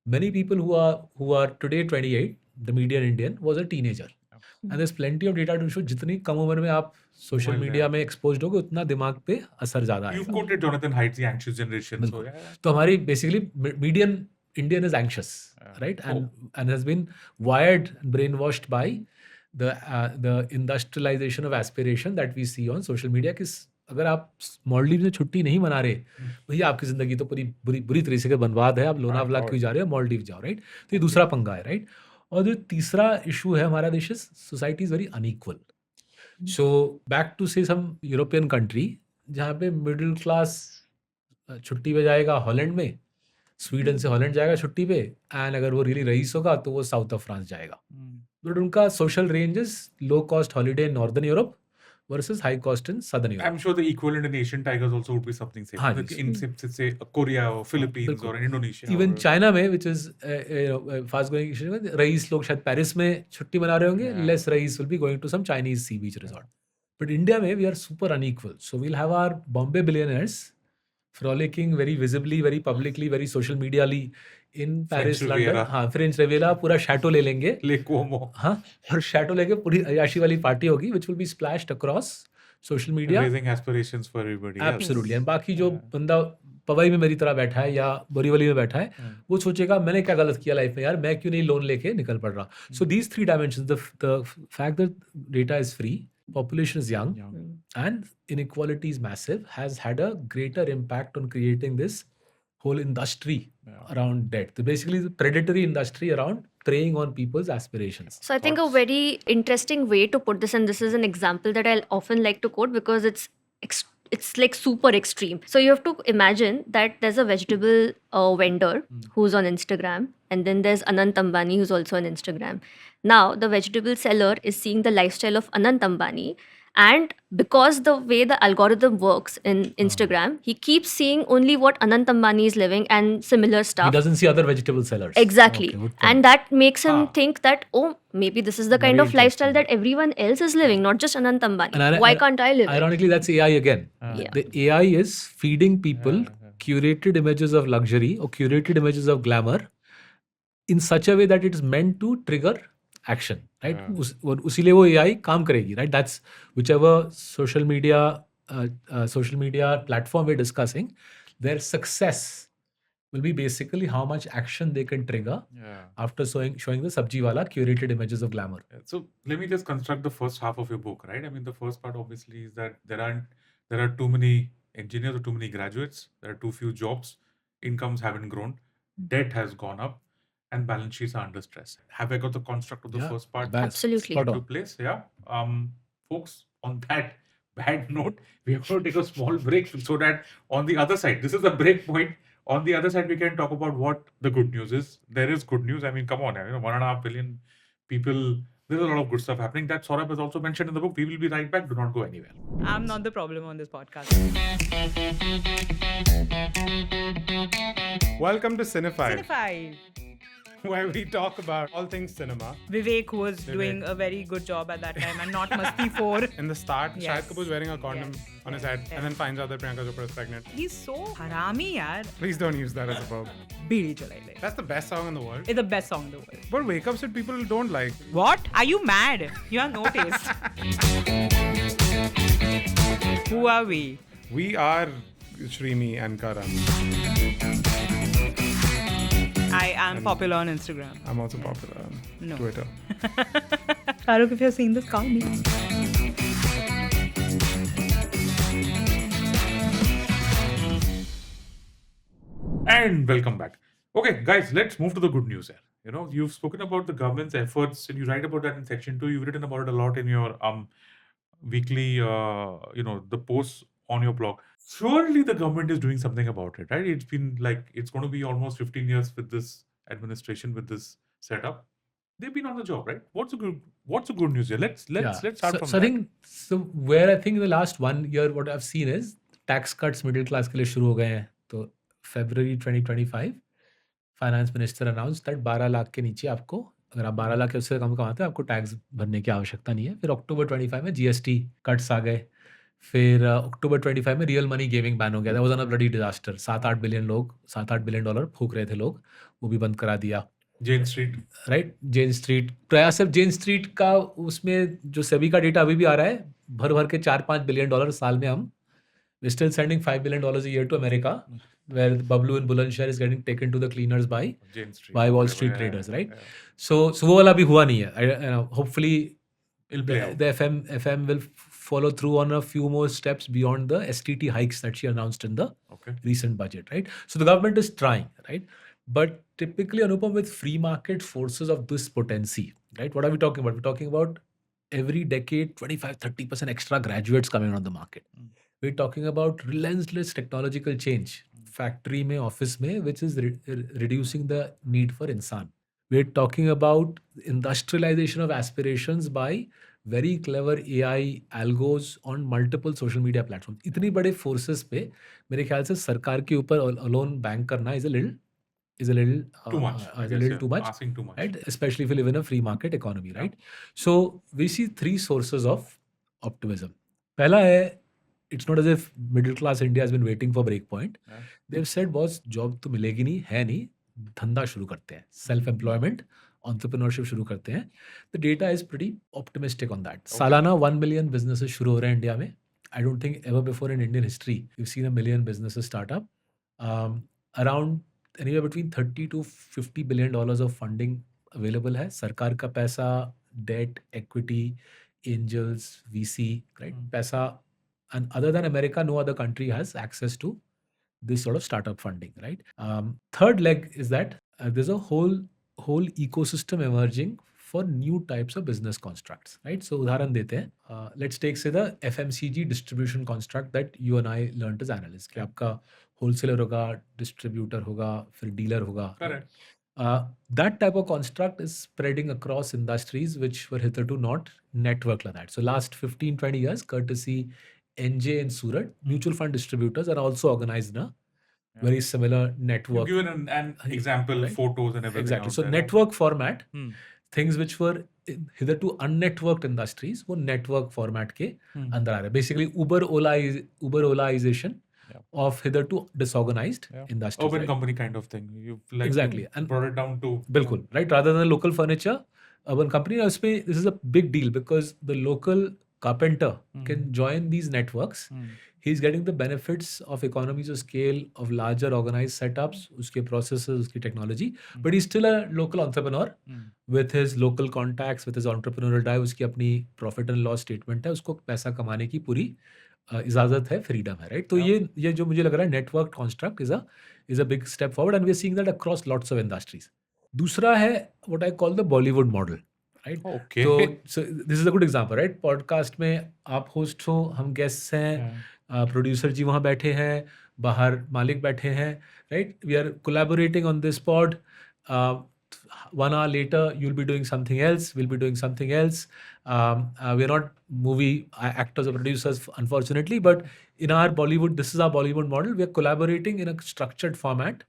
Speaker 2: many people who are today 28, the median Indian was a teenager. And there is plenty of data to show जितनी कम उम्र में आप सोशल
Speaker 1: Well,
Speaker 2: मीडिया
Speaker 1: yeah.
Speaker 2: में एक्सपोज्ड होगे उतना दिमाग पे असर ज़्यादा
Speaker 1: You've
Speaker 2: आएगा.
Speaker 1: quoted Jonathan Haidt's The Anxious Generation. So,
Speaker 2: बिल्कुल.
Speaker 1: yeah.
Speaker 2: तो हमारी basically median Indian is anxious, right? And has been wired and brainwashed by the industrialization of aspiration that we see on social media. कि अगर आप Maldive में छुट्टी नहीं मना रहे, भैया आपकी जिंदगी तो पूरी बुरी तरीके से बर्बाद है. आप लोनावला क्यों जा रहे हो, मॉलडीव जाओ, राइट? तो ये दूसरा पंगा है, राइट? और जो तीसरा इशू है हमारा देश, society is very unequal. So back to say some European country जहाँ पे मिडिल क्लास छुट्टी पे जाएगा हॉलैंड में, स्वीडन से हॉलैंड जाएगा छुट्टी पे, एंड अगर वो रियली रईस होगा तो वो साउथ ऑफ फ्रांस जाएगा. बट उनका social range is low cost holiday in northern Europe versus high cost in southern Europe.
Speaker 1: I'm sure the equivalent in Asian tigers also would be something same.
Speaker 2: हाँ
Speaker 1: Like
Speaker 2: जी.
Speaker 1: in say Korea or Philippines
Speaker 2: बिल्कुल.
Speaker 1: or in Indonesia.
Speaker 2: Even
Speaker 1: or,
Speaker 2: China में, which is fast growing nation में, rice लोग शायद Paris में छुट्टी मना रहे होंगे.
Speaker 1: Yeah.
Speaker 2: Less रईस will be going to some Chinese sea beach resort. But India में we are super unequal. So we'll have our Bombay billionaires frolicking very visibly, very publicly, very social medially in Paris,
Speaker 1: French
Speaker 2: London.
Speaker 1: Riviera.
Speaker 2: हाँ, French Riviera पूरा chateau ले लेंगे.
Speaker 1: Lake Como.
Speaker 2: हाँ, और chateau लेके पूरी अय्याशी वाली पार्टी होगी, which will be splashed across social media.
Speaker 1: Raising aspirations for everybody. Yes.
Speaker 2: Absolutely. And बाकी जो बंदा पवई में मेरी तरह बैठा है या बोरीवली में बैठा है, वो सोचेगा मैंने क्या गलत किया लाइफ में यार, मैं क्यों नहीं लोन लेके निकल पड़ रहा. So these three dimensions, the fact that data is free, population is young, and inequality is massive, has had a greater impact on creating this whole industry around debt. So basically the predatory industry around preying on people's aspirations.
Speaker 3: So I think a very interesting way to put this, and this is an example that I'll often like to quote because it's like super extreme. So you have to imagine that there's a vegetable vendor who's on Instagram, and then there's Anant Ambani who's also on Instagram. Now the vegetable seller is seeing the lifestyle of Anant Ambani, and because the way the algorithm works in Instagram, he keeps seeing only what Anant Ambani is living and similar
Speaker 2: He
Speaker 3: stuff.
Speaker 2: doesn't see other vegetable sellers.
Speaker 3: Exactly.
Speaker 2: Okay, good point.
Speaker 3: And that makes him think that, oh, maybe this is the kind
Speaker 2: Very
Speaker 3: of lifestyle that everyone else is living, not just Anant Ambani.
Speaker 2: And
Speaker 3: Why can't I live it?
Speaker 2: Ironically, that's AI again.
Speaker 3: Yeah.
Speaker 2: The AI is feeding people curated images of luxury or curated images of glamour in such a way that it is meant to trigger action, right? उसीलिए वो AI काम करेगी, right? That's whichever social media platform we're discussing, their success will be basically how much action they can trigger after showing the sabji wala curated images of glamour.
Speaker 1: So let me just construct the first half of your book, right? I mean, the first part obviously is that there are too many engineers or too many graduates. There are too few jobs. Incomes haven't grown. Debt has gone up. And balance sheets are under stress. Have I got the construct of the first part
Speaker 3: Absolutely.
Speaker 2: Spot
Speaker 1: into
Speaker 2: on.
Speaker 1: place? Yeah. Folks, on that bad note, we are going to take a small break so that on the other side, this is a break point. On the other side, we can talk about what the good news is. There is good news. I mean, come on, 1.5 billion people. There's a lot of good stuff happening. That Saurabh has also mentioned in the book. We will be right back. Do not go anywhere.
Speaker 4: I'm not the problem on this podcast.
Speaker 5: Welcome to Cinephile,
Speaker 4: Cinephile.
Speaker 5: where we talk about all things cinema.
Speaker 4: Vivek, who was doing a very good job at that time and not Masti 4.
Speaker 5: In the start,
Speaker 4: Yes.
Speaker 5: Shahid Kapoor's wearing a condom
Speaker 4: Yes.
Speaker 5: on his head and then finds out that Priyanka Chopra is pregnant.
Speaker 4: He's so harami, yaar.
Speaker 5: Please don't use that as a verb.
Speaker 4: Beedi chalai le.
Speaker 5: That's the best song in the world.
Speaker 4: It's the best song in the world.
Speaker 5: But wake up shit people don't like.
Speaker 4: What? Are you mad? You have no taste. Who are we?
Speaker 5: We are Shrimi and Karan.
Speaker 4: I am popular on Instagram.
Speaker 5: I'm also popular on
Speaker 4: No.
Speaker 5: Twitter.
Speaker 4: Farooq, if you're seeing this, call me.
Speaker 1: And welcome back. Okay, guys, let's move to the good news here. You've spoken about the government's efforts, and you write about that in section 2. You've written about it a lot in your weekly, the posts on your blog. Surely the government is doing something about it, right? It's been it's going to be almost 15 years with this administration, with this setup. They've been on the job, right? What's the good news here? Let's start from
Speaker 2: so
Speaker 1: that.
Speaker 2: I think where I think in the last 1 year what I've seen is tax cuts middle class के लिए शुरू हो गए हैं. तो February 2025 finance minister announce that 12 lakh के नीचे आपको, अगर आप 12 लाख के उससे कम कमाते हैं, आपको टैक्स भरने की आवश्यकता नहीं है. फिर अक्टूबर 25 में जीएसटी कट्स आ गए. फिर अक्टूबर 25 में रियल मनी गेमिंग बैन हो गया. That was a bloody disaster. 7-8 billion dollar फूक रहे थे लोग, वो भी बंद करा दिया.
Speaker 1: Jane Street.
Speaker 2: राइट, जेन स्ट्रीट, प्रयास सिर्फ जेन स्ट्रीट का, उसमें जो सेबी का डेटा अभी भी आ रहा है, भर भर के $4-5 बिलियन साल में हम we're still sending $5 billion a year to America, where Bablu and Bulandshahr is getting taken to the cleaners by
Speaker 1: Jane Street.
Speaker 2: Wall
Speaker 1: whatever,
Speaker 2: Street
Speaker 1: yeah,
Speaker 2: traders, right?
Speaker 1: yeah.
Speaker 2: So वो वाला भी हुआ नहीं है. Hopefully
Speaker 1: It'll play out.
Speaker 2: the FM will follow through on a few more steps beyond the STT hikes that she announced in the
Speaker 1: Okay.
Speaker 2: recent budget, right? So the government is trying, right? But typically, Anupam, with free market forces of this potency, right? What are we talking about? We're talking about every decade 25-30% extra graduates coming on the market. We're talking about relentless technological change, factory mein, office mein, which is reducing the need for insan. We're talking about industrialization of aspirations by very clever AI algos on multiple social media platforms. इतनी बड़े forces पे मेरे ख्याल से सरकार के ऊपर alone bank करना is a little
Speaker 1: Too much. I
Speaker 2: is a
Speaker 1: guess,
Speaker 2: little
Speaker 1: yeah.
Speaker 2: too much,
Speaker 1: Asking too much.
Speaker 2: right? Especially if you live in a free market economy, right? So we see three sources of optimism. पहला है, it's not as if middle class India has been waiting for breakpoint.
Speaker 1: Yeah.
Speaker 2: They've said, boss, job तो मिलेगी नहीं, है नहीं, धंधा शुरू करते हैं, self employment, entrepreneurship शुरू करते हैं. The data is pretty optimistic on that. सालाना 1 million businesses शुरू हो रहे हैं इंडिया में. I don't think ever before in Indian history we've seen 1 million businesses start up. Around anywhere between 30 to 50 billion dollars of funding available है. सरकार का पैसा, debt, equity, angels, VC, right? पैसा, and other than America, no other country has access to this sort of startup funding, right? Third leg is that there's a whole ecosystem emerging for new types of business constructs, right? So उदाहरण देते हैं, let's take say the FMCG distribution construct that you and I learned as analysts, कि आपका wholesaler होगा, distributor होगा, फिर dealer होगा.
Speaker 1: Correct.
Speaker 2: That type of construct is spreading across industries which were hitherto not networked like that. So last 15-20 years, courtesy NJ and Surat, mutual fund distributors are also organized in a very similar network.
Speaker 1: You've given an example,
Speaker 2: Right.
Speaker 1: photos and everything.
Speaker 2: Exactly.
Speaker 1: out
Speaker 2: So
Speaker 1: there.
Speaker 2: network format,
Speaker 1: Hmm.
Speaker 2: things which were hitherto unnetworked industries, वो network format के
Speaker 1: Hmm.
Speaker 2: अंदर आ रहे हैं. Basically, Uber-Olaization
Speaker 1: Yeah.
Speaker 2: of hitherto disorganized
Speaker 1: Yeah.
Speaker 2: industries.
Speaker 1: Urban
Speaker 2: right?
Speaker 1: company kind of thing. You've like
Speaker 2: Exactly.
Speaker 1: you
Speaker 2: And-
Speaker 1: brought it down to
Speaker 2: बिल्कुल, right? Rather than local furniture, urban company. Now, इसमें this is a big deal because the local carpenter can join these networks. He's getting the benefits of economies of scale, of larger organized setups, उसके processes, उसकी technology, but he's still a local entrepreneur with his local contacts, with his entrepreneurial drive, उसकी अपनी profit and loss statement है, उसको पैसा कमाने की पूरी इजाज़त है, freedom है, right? तो ये जो मुझे लग रहा है network construct is a big step forward, and we are seeing that across lots of industries. दूसरा है what I call the Bollywood model, right?
Speaker 1: Okay.
Speaker 2: So this is a good example, right? Podcast में आप host हो, हम guests हैं, producer जी वहाँ बैठे हैं, बाहर मालिक बैठे हैं, right? We are collaborating on this pod. 1 hour later, you'll be doing something else, we'll be doing something else. We're not movie actors or producers, unfortunately, but in our Bollywood, this is our Bollywood model. We are collaborating in a structured format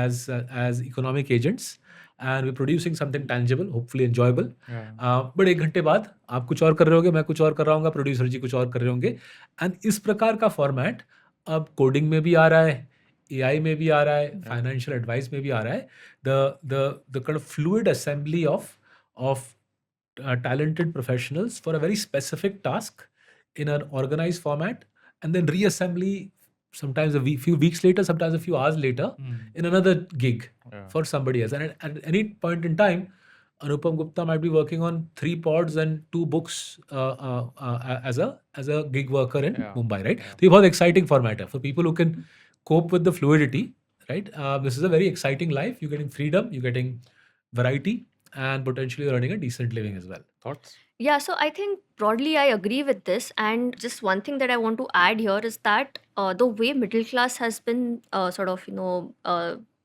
Speaker 2: as economic agents. And we're producing something tangible, hopefully enjoyable. But 1 घंटे बाद आप कुछ और कर रहे होगे, मैं कुछ और कर रहा हूँ, प्रोड्यूसर जी कुछ और कर रहे होंगे. एंड इस प्रकार का फॉर्मेट अब कोडिंग में भी आ रहा है, AI में भी आ रहा है, फाइनेंशियल एडवाइस में भी आ रहा है. The kind of fluid assembly of talented professionals for a very specific task in an organized format, and then reassembly sometimes few weeks later, sometimes a few hours later in another gig for somebody else. And at any point in time, Anupam Gupta might be working on 3 pods and 2 books as a gig worker in Mumbai, right? So, ये बहुत exciting format है for people who can cope with the fluidity, right? This is a very exciting life. You're getting freedom, you're getting variety, and potentially earning a decent living as well.
Speaker 1: Thoughts?
Speaker 3: Yeah, so I think broadly I agree with this. And just one thing that I want to add here is that the way middle class has been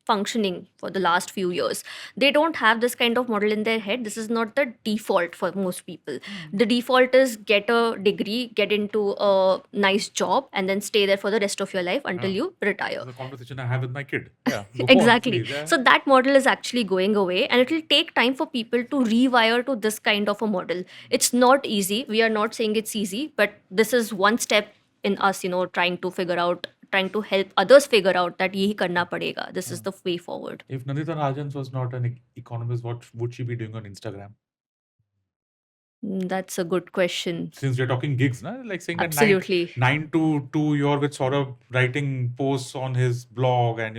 Speaker 3: functioning for the last few years, they don't have this kind of model in their head. This is not the default for most people. The default is get a degree, get into a nice job, and then stay there for the rest of your life until you retire.
Speaker 1: That's a conversation I have with my kid. Yeah. Go on,
Speaker 3: Exactly.
Speaker 1: please, yeah.
Speaker 3: So that model is actually going away, and it will take time for people to rewire to this kind of a model. It's not easy. We are not saying it's easy, but this is one step in us, trying to figure out trying to help others figure out that यही करना पड़ेगा. This is the way forward.
Speaker 1: If Nandita Rajans was not an economist, what would she be doing on Instagram?
Speaker 3: That's a good question.
Speaker 1: Since we're talking gigs, na? Like saying that
Speaker 3: Absolutely.
Speaker 1: 9 to 2, you're with Saurabh writing posts on his blog and,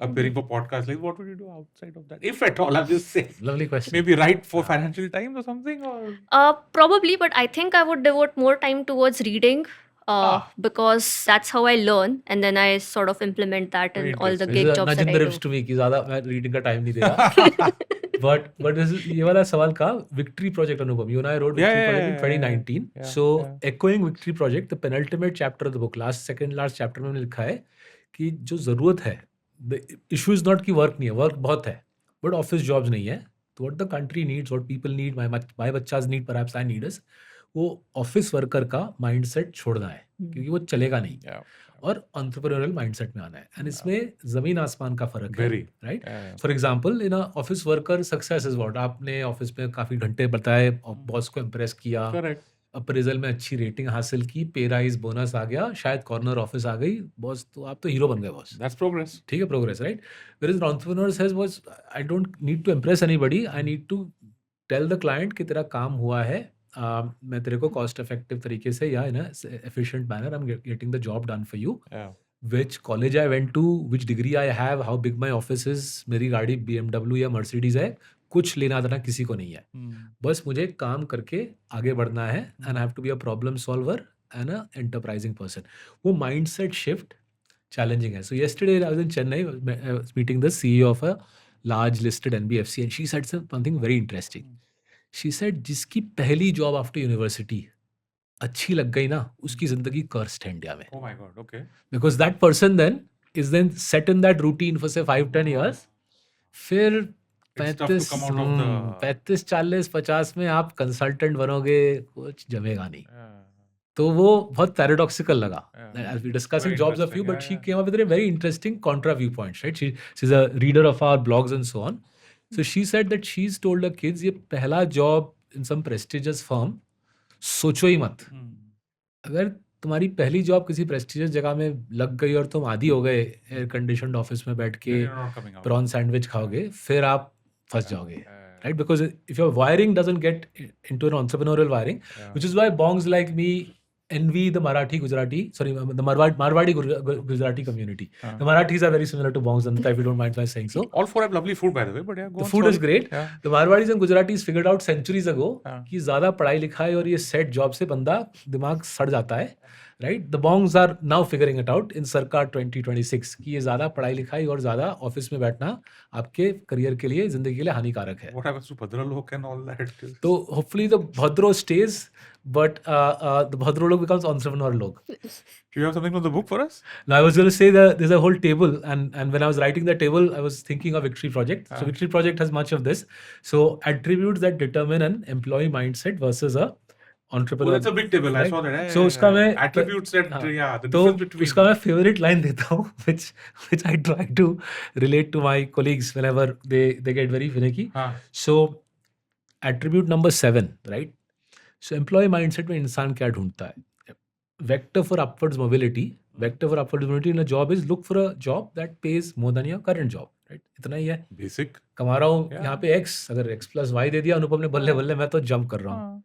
Speaker 1: appearing for podcasts. Like, what would you do outside of that? If at all, I'm just saying.
Speaker 2: Lovely question.
Speaker 1: Maybe write for Financial Times or something? Or
Speaker 3: Probably, but I think I would devote more time towards reading. Because that's how I learn, and then I sort of implement that in
Speaker 1: Very
Speaker 3: all the
Speaker 1: interesting.
Speaker 3: gig
Speaker 2: This is a
Speaker 3: jobs
Speaker 2: nudge
Speaker 3: that
Speaker 2: in
Speaker 3: I
Speaker 2: the
Speaker 3: do.
Speaker 2: ribs to me कि ज़्यादा मैं reading का time नहीं दे रहा. But ये वाला सवाल का Victory Project Anupam. You and I wrote Victory Project in 2019.
Speaker 1: yeah,
Speaker 2: So
Speaker 1: yeah.
Speaker 2: echoing Victory Project, the penultimate chapter of the book, second last chapter में मैंने लिखा है कि जो ज़रूरत है, the issue is not कि work नहीं है, work बहुत है, but office jobs नहीं है. So what the country needs, what people need, my बच्चा's need, perhaps I need is वो ऑफिस वर्कर का माइंडसेट छोड़ना है क्योंकि वो चलेगा नहीं
Speaker 1: Yeah.
Speaker 2: और एंटरप्रेन्योरियल माइंडसेट में आना है एंड इसमें जमीन आसमान का फर्क है
Speaker 1: Very.
Speaker 2: Right
Speaker 1: Yeah.
Speaker 2: For example in office worker success is what आपने ऑफिस में काफी घंटे बताए बॉस को इम्प्रेस किया
Speaker 1: Correct.
Speaker 2: अप्रेजल में अच्छी रेटिंग हासिल की पे राइज बोनस आ गया शायद कॉर्नर ऑफिस आ गई बॉस तो आप तो हीरो बन गए बॉस
Speaker 1: That's progress.
Speaker 2: ठीक है progress right where is entrepreneur says was I don't need to impress anybody I need to tell the client कि तेरा काम हुआ है मैं तेरे को कॉस्ट इफेक्टिव तरीके से या इन efficient manner I am getting the job done for you
Speaker 1: Yeah.
Speaker 2: which college I went to, which degree I have, how big my office is, मेरी गाड़ी BMW या Mercedes है, कुछ लेना देना किसी को नहीं है. बस मुझे काम करके आगे बढ़ना है and I have to be a problem solver and a enterprising person. वो mindset shift challenging है. So yesterday I was in Chennai, I was meeting the CEO of a large listed NBFC and she said something very interesting. She said जिसकी पहली job after university अच्छी लग गई ना उसकी जिंदगी कर्स्ड है इंडिया में
Speaker 1: Oh my God. Okay.
Speaker 2: Because that person then is then set in that routine for say 5-10 years फिर
Speaker 1: It's tough to come out of the.
Speaker 2: 35-40-50 में आप कंसल्टेंट बनोगे कुछ जमेगा नहीं
Speaker 1: Yeah.
Speaker 2: तो वो बहुत पैराडॉक्सिकल लगा
Speaker 1: Yeah.
Speaker 2: as we discussing
Speaker 1: Very
Speaker 2: jobs of you
Speaker 1: interesting.
Speaker 2: but
Speaker 1: Yeah,
Speaker 2: she
Speaker 1: yeah.
Speaker 2: came up with a very interesting contra viewpoints right she's a reader of our blogs and so on so she said that she's told her kids ये पहला job in some prestigious firm सोचो ही मत अगर तुम्हारी पहली job किसी prestigious जगह में लग गई और तुम आदी हो गए एयर कंडीशनड ऑफिस में बैठ के
Speaker 1: Then you're not coming out.
Speaker 2: Prawn sandwich खाओगे फिर आप फंस जाओगे
Speaker 1: Yeah.
Speaker 2: right because if your wiring doesn't get into an entrepreneurial wiring
Speaker 1: Yeah.
Speaker 2: which is why bongs like me envy the Marathi Gujarati sorry the Marwadi Gujarati community the Marathis are very similar to bongs and if you don't mind my saying so
Speaker 1: All four have lovely food, by the way. But yeah, go
Speaker 2: the
Speaker 1: on,
Speaker 2: food is
Speaker 1: sorry.
Speaker 2: great
Speaker 1: Yeah.
Speaker 2: the Marwadis and Gujaratis figured out centuries ago
Speaker 1: हाँ.
Speaker 2: कि ज़्यादा पढ़ाई लिखाई और ये set job से बंदा दिमाग सड़ जाता है right the Bongs are now figuring it out in सरकार 2026 कि ये ज़्यादा पढ़ाई लिखाई और ज़्यादा ऑफिस में बैठना आपके करियर के लिए ज़िंदगी के लिए हानिकारक है
Speaker 1: What happens to Bhadralok and all that?
Speaker 2: तो होपफुली द भद्रो स्टेज बट द भद्रो लोग becomes entrepreneur लोग
Speaker 1: Do you have something from the book for us?
Speaker 2: Now, I was going to say that there's a whole table, and when I was writing the table, I was thinking of Victory Project. So, Victory Project has much of this. So, attributes that determine an employee mindset versus a
Speaker 1: Oh,
Speaker 2: entrepreneur.
Speaker 1: that's a big table. I
Speaker 2: Right?
Speaker 1: saw that. Yeah,
Speaker 2: So,
Speaker 1: yeah,
Speaker 2: उसका
Speaker 1: yeah.
Speaker 2: मैं
Speaker 1: Attributes that,
Speaker 2: हाँ,
Speaker 1: yeah, the
Speaker 2: तो
Speaker 1: difference between.
Speaker 2: उसका मैं favorite line देता हूँ, which I try to relate to my colleagues whenever they get very finicky.
Speaker 1: हाँ.
Speaker 2: So, attribute number 7, right? So, employee mindset में इंसान क्या ढूंढता है? Vector for upwards mobility. Vector for upwards mobility in a job is look for a job that pays more than your current job. Right? इतना ही है.
Speaker 1: Basic.
Speaker 2: कमा रहा हूँ
Speaker 1: Yeah.
Speaker 2: यहाँ पे X, अगर X plus Y दे दिया अनुपम ने बल्ले बल्ले मैं तो जंप कर रहा हूँ.
Speaker 1: हाँ.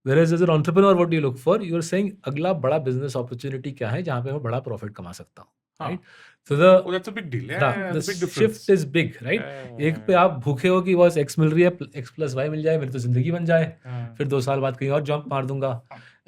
Speaker 2: Whereas as an entrepreneur, what do you look for? You're saying अगला बड़ा business opportunity क्या है जहाँ पे मैं बड़ा profit कमा सकता हूँ.
Speaker 1: हाँ.
Speaker 2: Right? So the
Speaker 1: Oh, that's a big deal. Yeah,
Speaker 2: हाँ,
Speaker 1: yeah,
Speaker 2: the
Speaker 1: that's a big difference.
Speaker 2: shift is big, right? एक पे आप भूखे हो कि बस X मिल रही है, X plus Y मिल जाए, मेरी तो जिंदगी बन जाए.
Speaker 1: हाँ.
Speaker 2: फिर 2 साल बाद कहीं और जंप मार दूंगा.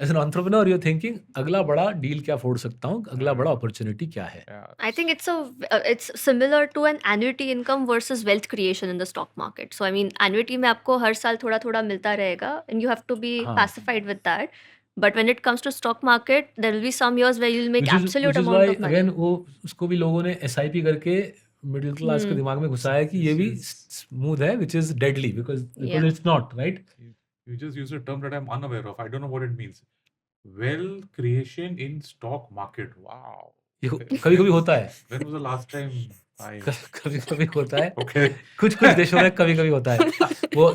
Speaker 2: As an entrepreneur, you're thinking अगला बड़ा डील क्या फोड़ सकता हूँ, अगला बड़ा अपॉर्चुनिटी क्या है.
Speaker 1: Yeah.
Speaker 3: I think it's similar to an annuity income versus wealth creation in the stock market. So I mean annuity में आपको हर साल थोड़ा थोड़ा मिलता रहेगा and you have to be
Speaker 2: हाँ.
Speaker 3: pacified with that. But when it comes to stock market, there will be some years where you'll make absolute
Speaker 2: which is
Speaker 3: amount
Speaker 2: why
Speaker 3: of money.
Speaker 2: again वो उसको भी लोगों ने SIP करके middle class के दिमाग में घुसाया कि ये भी स्मूथ है, which is deadly because
Speaker 3: Yeah.
Speaker 2: it's not, right?
Speaker 1: You just used a term that I'm unaware of. I don't know what it means. Wealth creation in stock market. Wow.
Speaker 2: ये कभी कभी होता है.
Speaker 1: When was the last time I?
Speaker 2: कभी कभी होता है.
Speaker 1: Okay.
Speaker 2: कुछ देशों में कभी कभी होता है. वो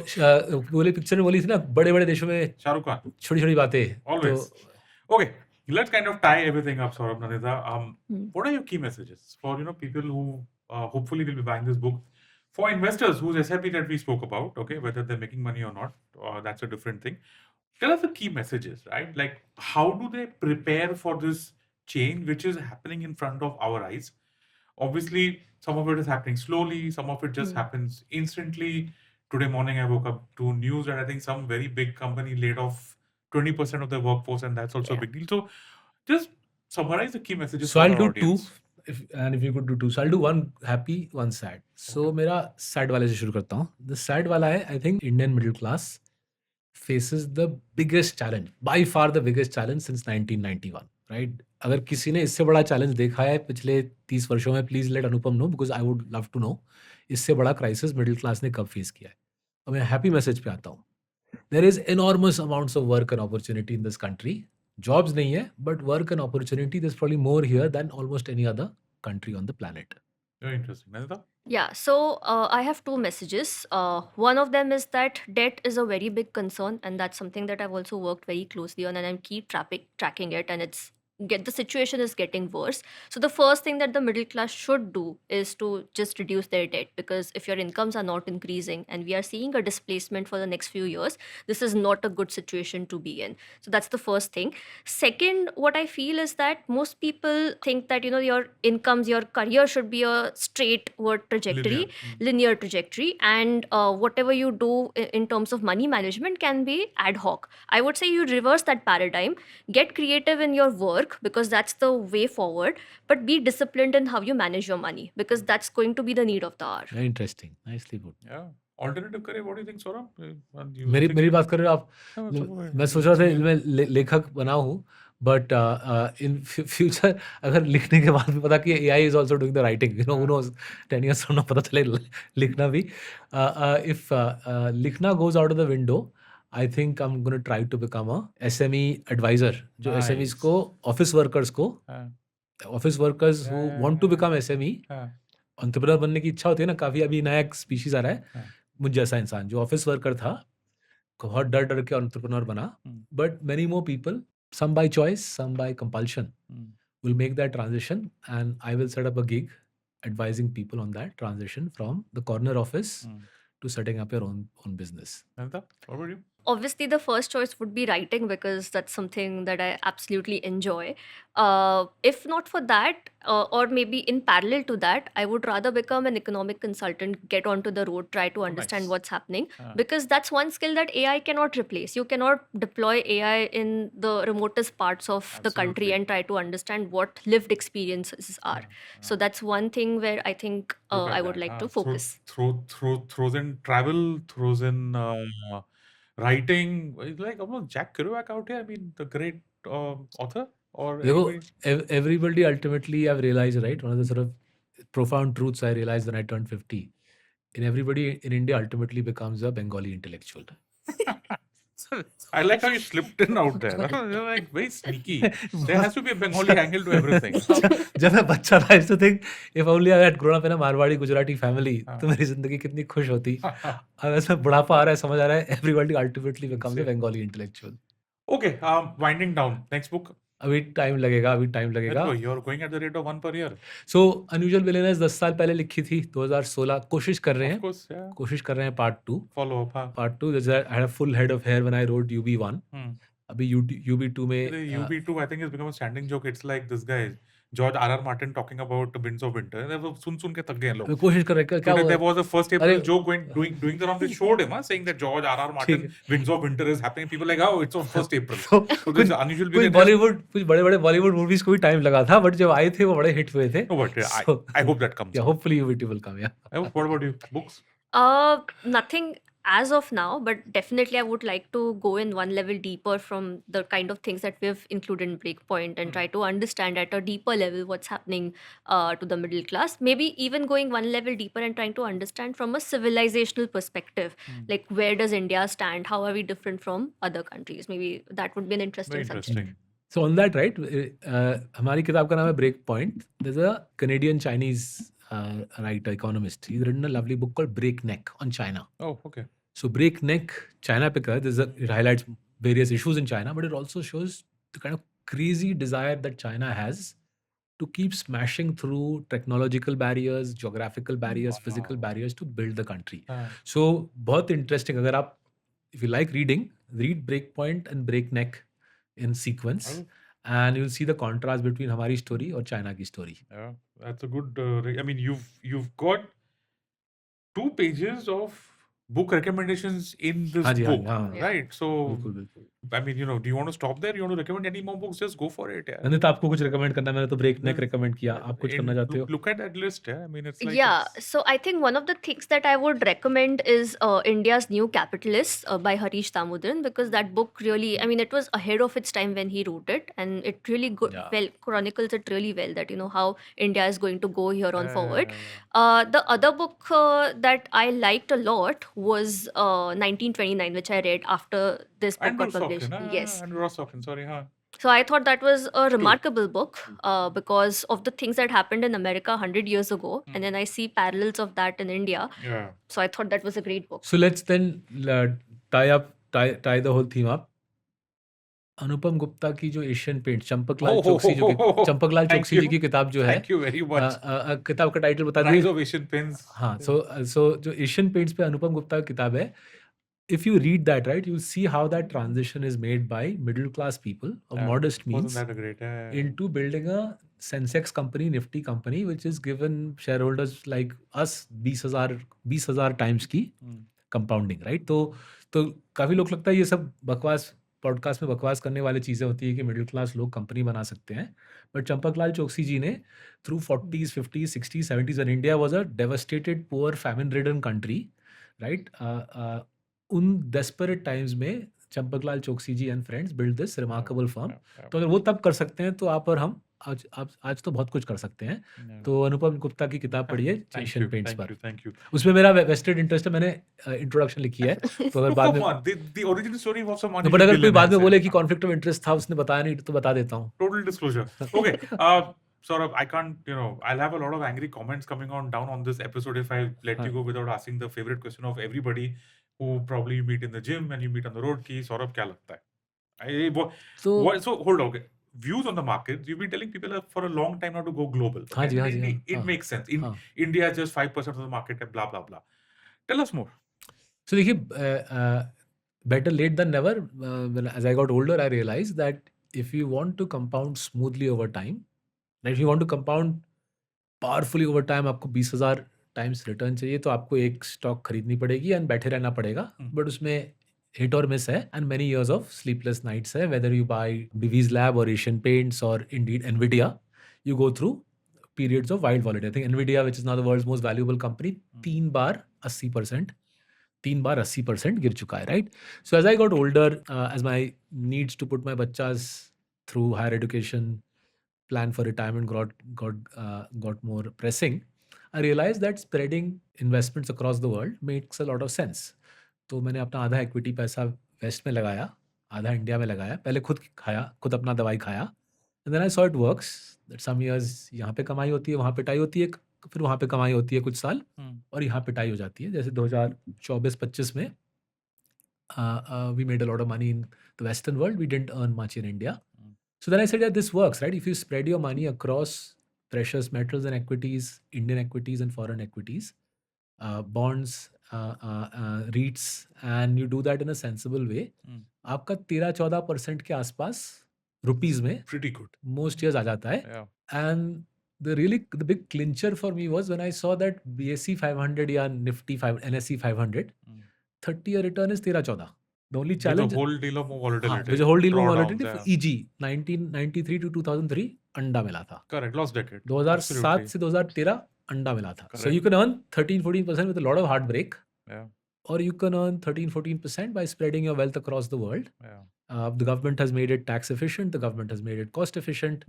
Speaker 2: बोले पिक्चर में बोली थी ना बड़े बड़े देशों में
Speaker 1: Shahrukh Khan.
Speaker 2: छोटी छोटी बातें.
Speaker 1: Always.
Speaker 2: तो
Speaker 1: Okay. Let's kind of tie everything up, Saurabh, Nandita.
Speaker 3: Hmm.
Speaker 1: What are your key messages for people who hopefully will be buying this book? For investors whose SIP that we spoke about, okay, whether they're making money or not, that's a different thing. Tell us the key messages, right? Like, how do they prepare for this change which is happening in front of our eyes? Obviously, some of it is happening slowly, some of it just happens instantly. Today morning, I woke up to news that I think some very big company laid off 20% of their workforce, and that's also a
Speaker 3: Yeah.
Speaker 1: big deal. So, just summarize the key messages
Speaker 2: So
Speaker 1: for
Speaker 2: I'll
Speaker 1: our
Speaker 2: do two,
Speaker 1: audience.
Speaker 2: if you could do two. So I'll do one happy, one sad. So
Speaker 1: Okay.
Speaker 2: मेरा sad वाले से शुरू करता हूँ. The sad वाला है, I think Indian middle class faces the biggest challenge, by far the biggest challenge since 1991, right? अगर किसी ने इससे बड़ा challenge देखा है पिछले 30 वर्षों में, please let Anupam know, because I would love to know इससे बड़ा crisis middle class ने कब face किया है. अब मैं happy message पे आता हूँ. There is enormous amounts of work and opportunity in this country. Jobs नहीं है, but work and opportunity, there's probably more here than almost any other country on the planet.
Speaker 1: Very interesting. Nandita?
Speaker 3: Yeah, so I have two messages. One of them is that debt is a very big concern, and that's something that I've also worked very closely on, and I'm tracking it, and the situation is getting worse. So the first thing that the middle class should do is to just reduce their debt, because if your incomes are not increasing and we are seeing a displacement for the next few years, this is not a good situation to be in. So that's the first thing. Second, what I feel is that most people think that your incomes, your career should be a straightward trajectory, linear trajectory, and whatever you do in terms of money management can be ad hoc. I would say you reverse that paradigm, get creative in your work, because that's the way forward, but be disciplined in how you manage your money, because that's going to be the need of the hour.
Speaker 2: Very interesting. Nicely put.
Speaker 1: Yeah. Alternative career, what do you think, Saurabh? You
Speaker 2: मेरी
Speaker 1: think-
Speaker 2: मेरी बात कर रहे हो आप?
Speaker 1: हाँ, मैं
Speaker 2: मैं सोच रहा था मैं लेखक बना हूँ, बट इन फ्यूचर अगर लिखने के बाद भी पता कि AI is also doing the writing, who knows, 10 years from now पता चले लिखना भी. If लिखना goes out of the window, I think I'm going to try to become a SME advisor. जो
Speaker 1: Nice.
Speaker 2: SMEs को, office workers को,
Speaker 1: हाँ,
Speaker 2: office workers who want to become SME,
Speaker 1: हाँ,
Speaker 2: entrepreneur बनने की इच्छा होती है ना, काफ़ी अभी नया एक स्पीशीज आ रहा है,
Speaker 1: हाँ.
Speaker 2: मुझ जैसा इंसान जो ऑफिस वर्कर था, बहुत डर डर के entrepreneur बना, but many more people, some by choice, some by compulsion, will make that transition, and I will set up a gig advising people on that transition from the corner office to setting up your own business.
Speaker 1: Nandita, what about you?
Speaker 3: Obviously, the first choice would be writing, because that's something that I absolutely enjoy. If not for that, or maybe in parallel to that, I would rather become an economic consultant, get onto the road, try to understand
Speaker 1: nice.
Speaker 3: what's happening,
Speaker 1: Ah.
Speaker 3: because that's one skill that AI cannot replace. You cannot deploy AI in the remotest parts of the country
Speaker 1: Absolutely.
Speaker 3: and try to understand what lived experiences are. So that's one thing where I think
Speaker 1: Look at
Speaker 3: I would
Speaker 1: that,
Speaker 3: like
Speaker 1: huh?
Speaker 3: to focus.
Speaker 1: Throws in travel, throws in writing. It's like almost Jack Kerouac out here. I mean, the great author. Or
Speaker 2: देखो,
Speaker 1: anybody?
Speaker 2: everybody ultimately, I've realized, right, one of the sort of profound truths I realized when I turned 50, and everybody in India ultimately becomes a Bengali intellectual.
Speaker 1: I like how you slipped in out there. huh? You're like very sneaky. There has to be a Bengali angle to everything.
Speaker 2: जब मैं बच्चा था, I used to think if only I had grown up in a Marwari Gujarati family, तो मेरी जिंदगी कितनी खुश होती. अब ऐसा बुढ़ापा आ रहा है, समझ आ रहा है, everybody ultimately becomes a Bengali intellectual.
Speaker 1: Okay, winding down. Next book.
Speaker 2: अभी टाइम लगेगा.
Speaker 1: You're going at the rate of one per year.
Speaker 2: So Unusual Billionaires 10 साल पहले लिखी थी, 2016. कोशिश कर रहे
Speaker 1: Of
Speaker 2: हैं,
Speaker 1: course, yeah.
Speaker 2: कोशिश कर रहे हैं part 2.
Speaker 1: Follow up, huh?
Speaker 2: Part 2, I had a full head of hair when I wrote UB1. अभी UB2 में
Speaker 1: The UB2, I think, has become a standing joke. It's like this guy, George R.R. Martin, talking about the Winds of Winter. वो सुन के थक गए हैं लोग.
Speaker 2: कोशिश कर रहे हैं. क्या
Speaker 1: Today there
Speaker 2: हुआ?
Speaker 1: was a first April
Speaker 2: अरे-
Speaker 1: joke doing the round. They showed him, saying that George R.R. Martin, Winds of Winter is happening. People like, oh, it's on first April.
Speaker 2: तो
Speaker 1: So this unusual
Speaker 2: कुछ
Speaker 1: billionaires-
Speaker 2: Bollywood, कुछ बड़े-बड़े Bollywood movies को भी time लगा था, but जब आए थे वो बड़े हिट हुए थे.
Speaker 1: No, but
Speaker 2: So-
Speaker 1: I hope that comes.
Speaker 2: Yeah, hopefully UB2 will come. Yeah.
Speaker 1: What about you? Books?
Speaker 3: Nothing as of now, but definitely I would like to go in one level deeper from the kind of things that we've included in Breakpoint, and try to understand at a deeper level what's happening to the middle class. Maybe even going one level deeper and trying to understand from a civilizational perspective, like where does India stand? How are we different from other countries? Maybe that would be an interesting
Speaker 1: Very
Speaker 3: subject.
Speaker 1: interesting.
Speaker 2: So on that, right, हमारी किताब का नाम है Breakpoint. There's a Canadian Chinese writer, economist. He's written a lovely book called Breakneck on China.
Speaker 1: Oh, okay.
Speaker 2: So Breakneck, China पे कर, it highlights various issues in China, but it also shows the kind of crazy desire that China has to keep smashing through technological barriers, geographical barriers, physical
Speaker 1: Wow.
Speaker 2: barriers to build the country.
Speaker 1: हाँ.
Speaker 2: So बहुत interesting. अगर आप if you like reading, read Breakpoint and Breakneck in sequence,
Speaker 1: Oh.
Speaker 2: and you'll see the contrast between हमारी story और China की story.
Speaker 1: Yeah, that's a good. I mean, you've got 2 pages of book recommendations in this
Speaker 2: हाँ जी,
Speaker 1: book,
Speaker 2: हाँ,
Speaker 3: Yeah.
Speaker 1: right? So,
Speaker 2: बिल्कुल बिल्कुल.
Speaker 1: I mean, do you want to stop there? You want to recommend any more books? Just go for it. Yeah.
Speaker 2: Nandit आपको कुछ recommend करना है? मैंने तो Breakneck
Speaker 1: No,
Speaker 2: recommend किया. आप कुछ करना चाहते हो?
Speaker 1: Look at that list. Yeah, I mean, it's like
Speaker 3: Yeah,
Speaker 1: it's-
Speaker 3: so I think one of the things that I would recommend is India's New Capitalists by Harish Damodaran, because that book really, I mean, it was ahead of its time when he wrote it, and it really
Speaker 2: Yeah.
Speaker 3: well chronicles it really well, that how India is going to go here on forward.
Speaker 1: yeah.
Speaker 3: The other book that I liked a lot was 1929, which I read after this book
Speaker 1: Andrew
Speaker 3: got published.
Speaker 1: Sorkin.
Speaker 3: Yes.
Speaker 1: Andrew Ross Sorkin. Sorry, huh?
Speaker 3: So I thought that was a remarkable book because of the things that happened in America 100 years ago, and then I see parallels of that in India.
Speaker 1: Yeah.
Speaker 3: So I thought that was a great book.
Speaker 2: So let's then tie the whole theme up. अनुपम गुप्ता की जो Asian paint Champaklal चौकसी Champaklal
Speaker 1: Thank
Speaker 2: चौकसी जी
Speaker 1: you.
Speaker 2: की किताब जो है
Speaker 1: Thank you very much.
Speaker 2: किताब का टाइटल बता
Speaker 1: Rise
Speaker 2: दीजिए.
Speaker 1: of Asian Pens.
Speaker 2: हाँ, so जो एशियन पेंट्स पे अनुपम गुप्ता की किताब है, if you read that, right, you'll see how that transition is made by middle class people of
Speaker 1: Yeah,
Speaker 2: modest
Speaker 1: Wasn't
Speaker 2: means
Speaker 1: that a great? Yeah.
Speaker 2: into building a Sensex company, Nifty company, which is given shareholders like us 20,000 times की compounding, right? तो काफी लोग लगता है ये सब बकवास podcast में बकवास करने वाली चीजें होती है कि मिडिल क्लास लोग कंपनी बना सकते हैं, बट चंपकलाल चौकसी जी ने through 40s 50s 60s 70s when India was a devastated poor famine ridden country, right, उन desperate times में Champaklal Choksi ji and friends build this remarkable firm. तो अगर वो तब कर सकते हैं तो आप और हम आज तो बहुत कुछ कर सकते हैं. तो अनुपम गुप्ता की किताब पढ़िए एशियन पेंट्स पर.
Speaker 1: Thank you.
Speaker 2: उसमें मेरा वेस्टेड इंटरेस्ट है, मैंने इंट्रोडक्शन लिखी है. तो अगर बाद में
Speaker 1: Come on, the origin story was some
Speaker 2: but अगर कोई बाद में बोले कि कॉन्फ्लिक्ट ऑफ इंटरेस्ट था, उसने बताया नहीं, तो बता देता हूँ.
Speaker 1: Total disclosure. Okay. Saurabh, I can't, I'll have a lot of angry comments coming down on this episode if I let you go without asking the favorite question of everybody who probably you meet in the gym and you meet on the road. Ki Saurabh, kya lagta hai? So hold on. Okay. Views on the market. You've been telling people for a long time now to go global.
Speaker 2: हाँ जी,
Speaker 1: And
Speaker 2: हाँ जी,
Speaker 1: it
Speaker 2: हाँ.
Speaker 1: makes sense. In
Speaker 2: हाँ.
Speaker 1: India, just 5% of the market, and blah blah blah. Tell us more.
Speaker 2: So देखिए, better late than never. As I got older, I realized that if you want to compound smoothly over time, if you want to compound powerfully over time, आपको 20,000 times return चाहिए, तो आपको एक stock खरीदनी पड़ेगी and बैठे रहना पड़ेगा. बट उसमें हिट और मिस है and many years of sleepless nights है. Whether you buy Divi's lab और एशियन पेंट्स और indeed Nvidia, you go through periods of wild volatility. I think Nvidia, which is now the world's most valuable company, 3 बार 80% गिर चुका है, right? So as I got older, as my needs to put my bachas through higher education, plan for retirement got more pressing, I realized that spreading investments across the world makes a lot of sense. तो मैंने अपना आधा equity पैसा waste में लगाया, आधा India में लगाया. पहले खुद अपना दवाई खाया. And then I saw it works. That some years यहाँ पे कमाई होती है, वहाँ पिटाई होती है, फिर वहाँ पे कमाई होती है कुछ साल, और यहाँ पिटाई हो जाती है. जैसे 2024-25 में we made a lot of money in the Western world. We didn't earn much in India. So then I said, yeah, this works, right? If you spread your money across precious metals and equities, Indian equities and foreign equities, bonds, REITs, and you do that in a sensible way, आपका 13-14% के आसपास rupees में
Speaker 1: Pretty good.
Speaker 2: most years आ जाता है.
Speaker 1: Yeah.
Speaker 2: And the big clincher for me was when I saw that BSE 500 या Nifty 5, NSE 500, 30-year return is 13-14. The only challenge,
Speaker 1: With a whole deal of more volatility.
Speaker 2: there's a whole deal of
Speaker 1: drawdowns,
Speaker 2: volatility.
Speaker 1: yeah.
Speaker 2: For EG 1993 to 2003 अंडा मिला था.
Speaker 1: Correct, lost decade.
Speaker 2: 2007
Speaker 1: Absolutely.
Speaker 2: से 2013 अंडा मिला था. So
Speaker 1: Correct.
Speaker 2: you can earn 13-14% with a lot of heartbreak,
Speaker 1: Yeah,
Speaker 2: or you can earn 13-14% by spreading your wealth across the world.
Speaker 1: yeah.
Speaker 2: The government has made it tax efficient, the government has made it cost efficient.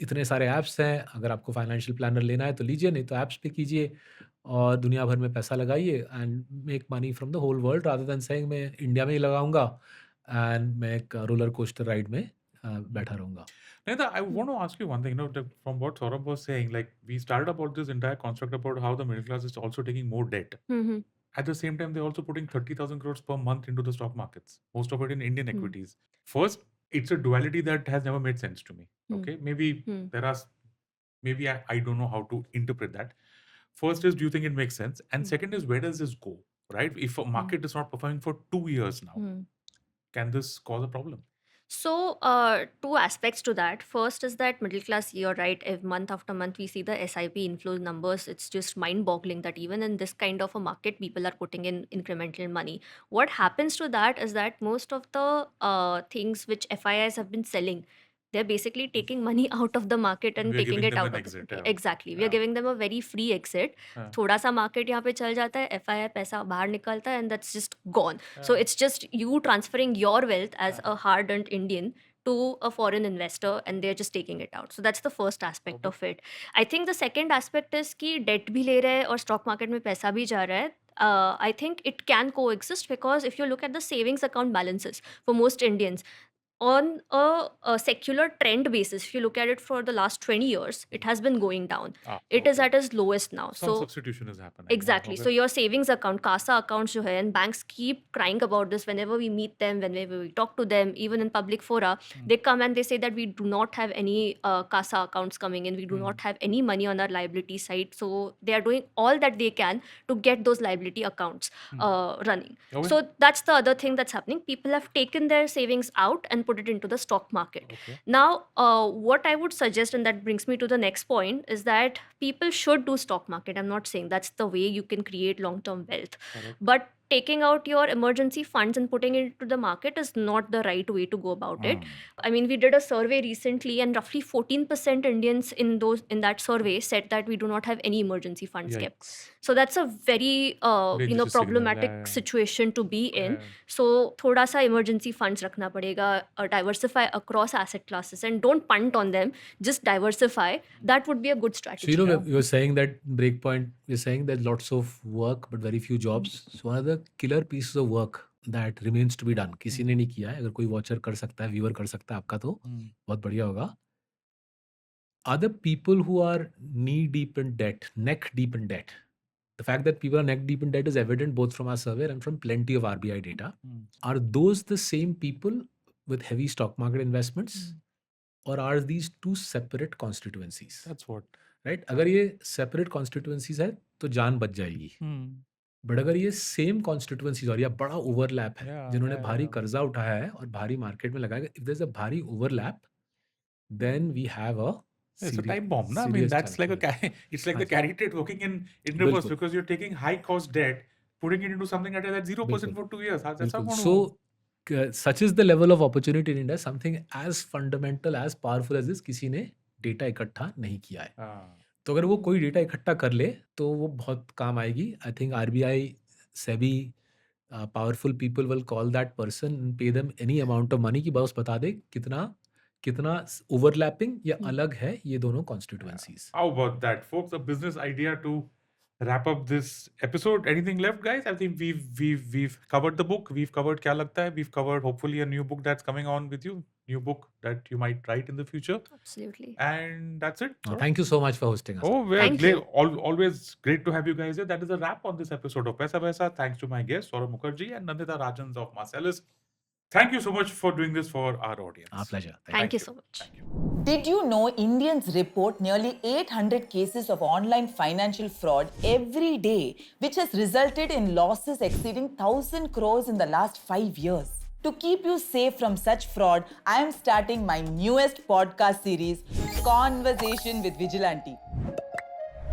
Speaker 2: इतने सारे apps हैं, अगर आपको financial planner लेना है तो लीजिए, नहीं तो ऐप्स पे कीजिए और दुनिया भर में पैसा लगाइए and make money from the whole world, rather than saying मैं इंडिया में ही लगाऊंगा एंड मैं एक रोलर कोस्टर राइड में बैठा रहूंगा.
Speaker 1: Neda, I want to ask you one thing. From what Saurabh was saying, like we started about this entire construct about how the middle class is also taking more debt. At the same time, they're also putting 30,000 crores per month into the stock markets, most of it in Indian equities. First, it's a duality that has never made sense to me.
Speaker 3: Hmm.
Speaker 1: Okay, maybe
Speaker 3: Hmm.
Speaker 1: there are, maybe I don't know how to interpret that. First is, do you think it makes sense? And second is, where does this go? Right? If a market is not performing for 2 years now,
Speaker 3: Hmm.
Speaker 1: can this cause a problem?
Speaker 3: So, two aspects to that. First is that middle class, you're right. If month after month we see the SIP inflow numbers, it's just mind boggling that even in this kind of a market, people are putting in incremental money. What happens to that is that most of the things which FIIs have been selling, they're basically taking money out of the market and
Speaker 1: We are
Speaker 3: taking
Speaker 1: giving
Speaker 3: it
Speaker 1: them
Speaker 3: out
Speaker 1: an
Speaker 3: of the
Speaker 1: exit.
Speaker 3: market.
Speaker 1: Yeah.
Speaker 3: Exactly. We are
Speaker 1: Yeah.
Speaker 3: giving them a very free exit.
Speaker 1: Yeah.
Speaker 3: थोड़ा सा market यहाँ पे चल जाता है, FII पैसा बाहर निकलता है, and that's just gone. So
Speaker 1: Yeah.
Speaker 3: it's just you transferring your wealth as
Speaker 1: Yeah.
Speaker 3: a hard-earned Indian to a foreign investor, and they're just taking it out. So that's the first aspect
Speaker 1: Okay.
Speaker 3: of it. I think the second aspect is कि debt भी ले रहे हैं और stock market में पैसा भी जा रहा है. I think it can coexist because if you look at the savings account balances for most Indians, on a secular trend basis, if you look at it for the last 20 years, it has been going down. It is
Speaker 1: Okay.
Speaker 3: at its lowest now.
Speaker 1: Some
Speaker 3: So
Speaker 1: substitution is happening. Yeah,
Speaker 3: exactly.
Speaker 1: okay.
Speaker 3: So your savings account, CASA accounts, जो है, and banks keep crying about this whenever we meet them, whenever we talk to them, even in public fora, they come and they say that we do not have any CASA accounts coming in. We do not have any money on our liability side. So they are doing all that they can to get those liability accounts running.
Speaker 1: Okay.
Speaker 3: So that's the other thing that's happening. People have taken their savings out and put it into the stock market.
Speaker 1: Okay.
Speaker 3: Now, what I would suggest, and that brings me to the next point, is that people should do stock market. I'm not saying that's the way you can create long-term wealth.
Speaker 1: Correct.
Speaker 3: But taking out your emergency funds and putting it into the market is not the right way to go about it. I mean, we did a survey recently, and roughly 14% Indians in that survey said that we do not have any emergency funds kept.
Speaker 1: Yikes.
Speaker 3: So that's a very
Speaker 1: Dangerous signal.
Speaker 3: problematic
Speaker 1: Yeah.
Speaker 3: situation to be in.
Speaker 1: Yeah.
Speaker 3: So थोड़ा सा emergency funds रखना पड़ेगा, diversify across asset classes, and don't punt on them. Just diversify. That would be a good
Speaker 2: So,
Speaker 3: strategy.
Speaker 2: you know, you're saying that Breakpoint, you're saying there's lots of work but very few jobs. So, one of the killer pieces of work that remains to be done, किसी ने नहीं किया है, अगर कोई watcher कर सकता है, viewer कर सकता है आपका तो बहुत बढ़िया होगा. Are the people who are knee deep in debt, neck deep in debt? The fact that people are neck deep in debt is evident both from our survey and from plenty of RBI data. Are those the same people with heavy stock market investments? Or are these two separate constituencies?
Speaker 1: That's what.
Speaker 2: Right? अगर ये separate constituencies है तो जान बच जाएगी. But अगर ये same constituencies और या बड़ा ओवरलैप है, जिन्होंने भारी कर्जा उठाया है और भारी मार्केट में लगाया, इफ देयर इज अ भारी overlap, then we have a
Speaker 1: It's a time bomb, na? I mean, that's like it's like the carry trade working in reverse,
Speaker 2: बिल्कुल.
Speaker 1: because you're taking high cost debt, putting it into something that is at 0%
Speaker 2: बिल्कुल.
Speaker 1: for 2 years. That's not
Speaker 2: बिल्कुल.
Speaker 1: going to
Speaker 2: So such is the level of opportunity in India. Something as fundamental, as powerful as this, किसी ने data इकट्ठा नहीं किया है. तो अगर वो कोई डेटा इकट्ठा कर ले तो वो बहुत काम आएगी. I think RBI, SEBI, powerful people will call that person and pay them any amount of money कि बस बता दे कितना ओवरलैपिंग या अलग है ये दोनों constituencies.
Speaker 1: How about that, folks? A business idea to wrap up this episode. Anything left, guys? I think we've covered the book. We've covered Kya Lagta Hai. We've covered hopefully a new book that's coming on with you. New book that you might write in the future.
Speaker 3: Absolutely.
Speaker 1: And that's it.
Speaker 2: Thank you so much for hosting us.
Speaker 1: Oh, we're
Speaker 3: Thank
Speaker 1: glad,
Speaker 3: you.
Speaker 1: always great to have you guys here. That is a wrap on this episode of Paisa Vaisa. Thanks to my guests, Saurabh Mukherjee and Nandita Rajans of Marcellus. Thank you so much for doing this for our audience.
Speaker 2: Our pleasure.
Speaker 3: Thank you so much.
Speaker 1: Thank you.
Speaker 6: Did you know Indians report nearly 800 cases of online financial fraud every day, which has resulted in losses exceeding 1,000 crores in the last 5 years? To keep you safe from such fraud, I am starting my newest podcast series, Conversation with Vigilante,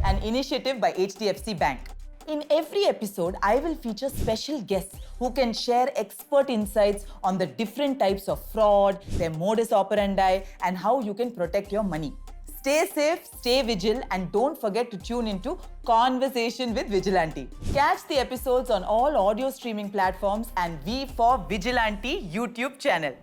Speaker 6: an initiative by HDFC Bank. In every episode, I will feature special guests who can share expert insights on the different types of fraud, their modus operandi, and how you can protect your money. Stay safe, stay vigilant, and don't forget to tune into Conversation with Vigilante. Catch the episodes on all audio streaming platforms and V for Vigilante YouTube channel.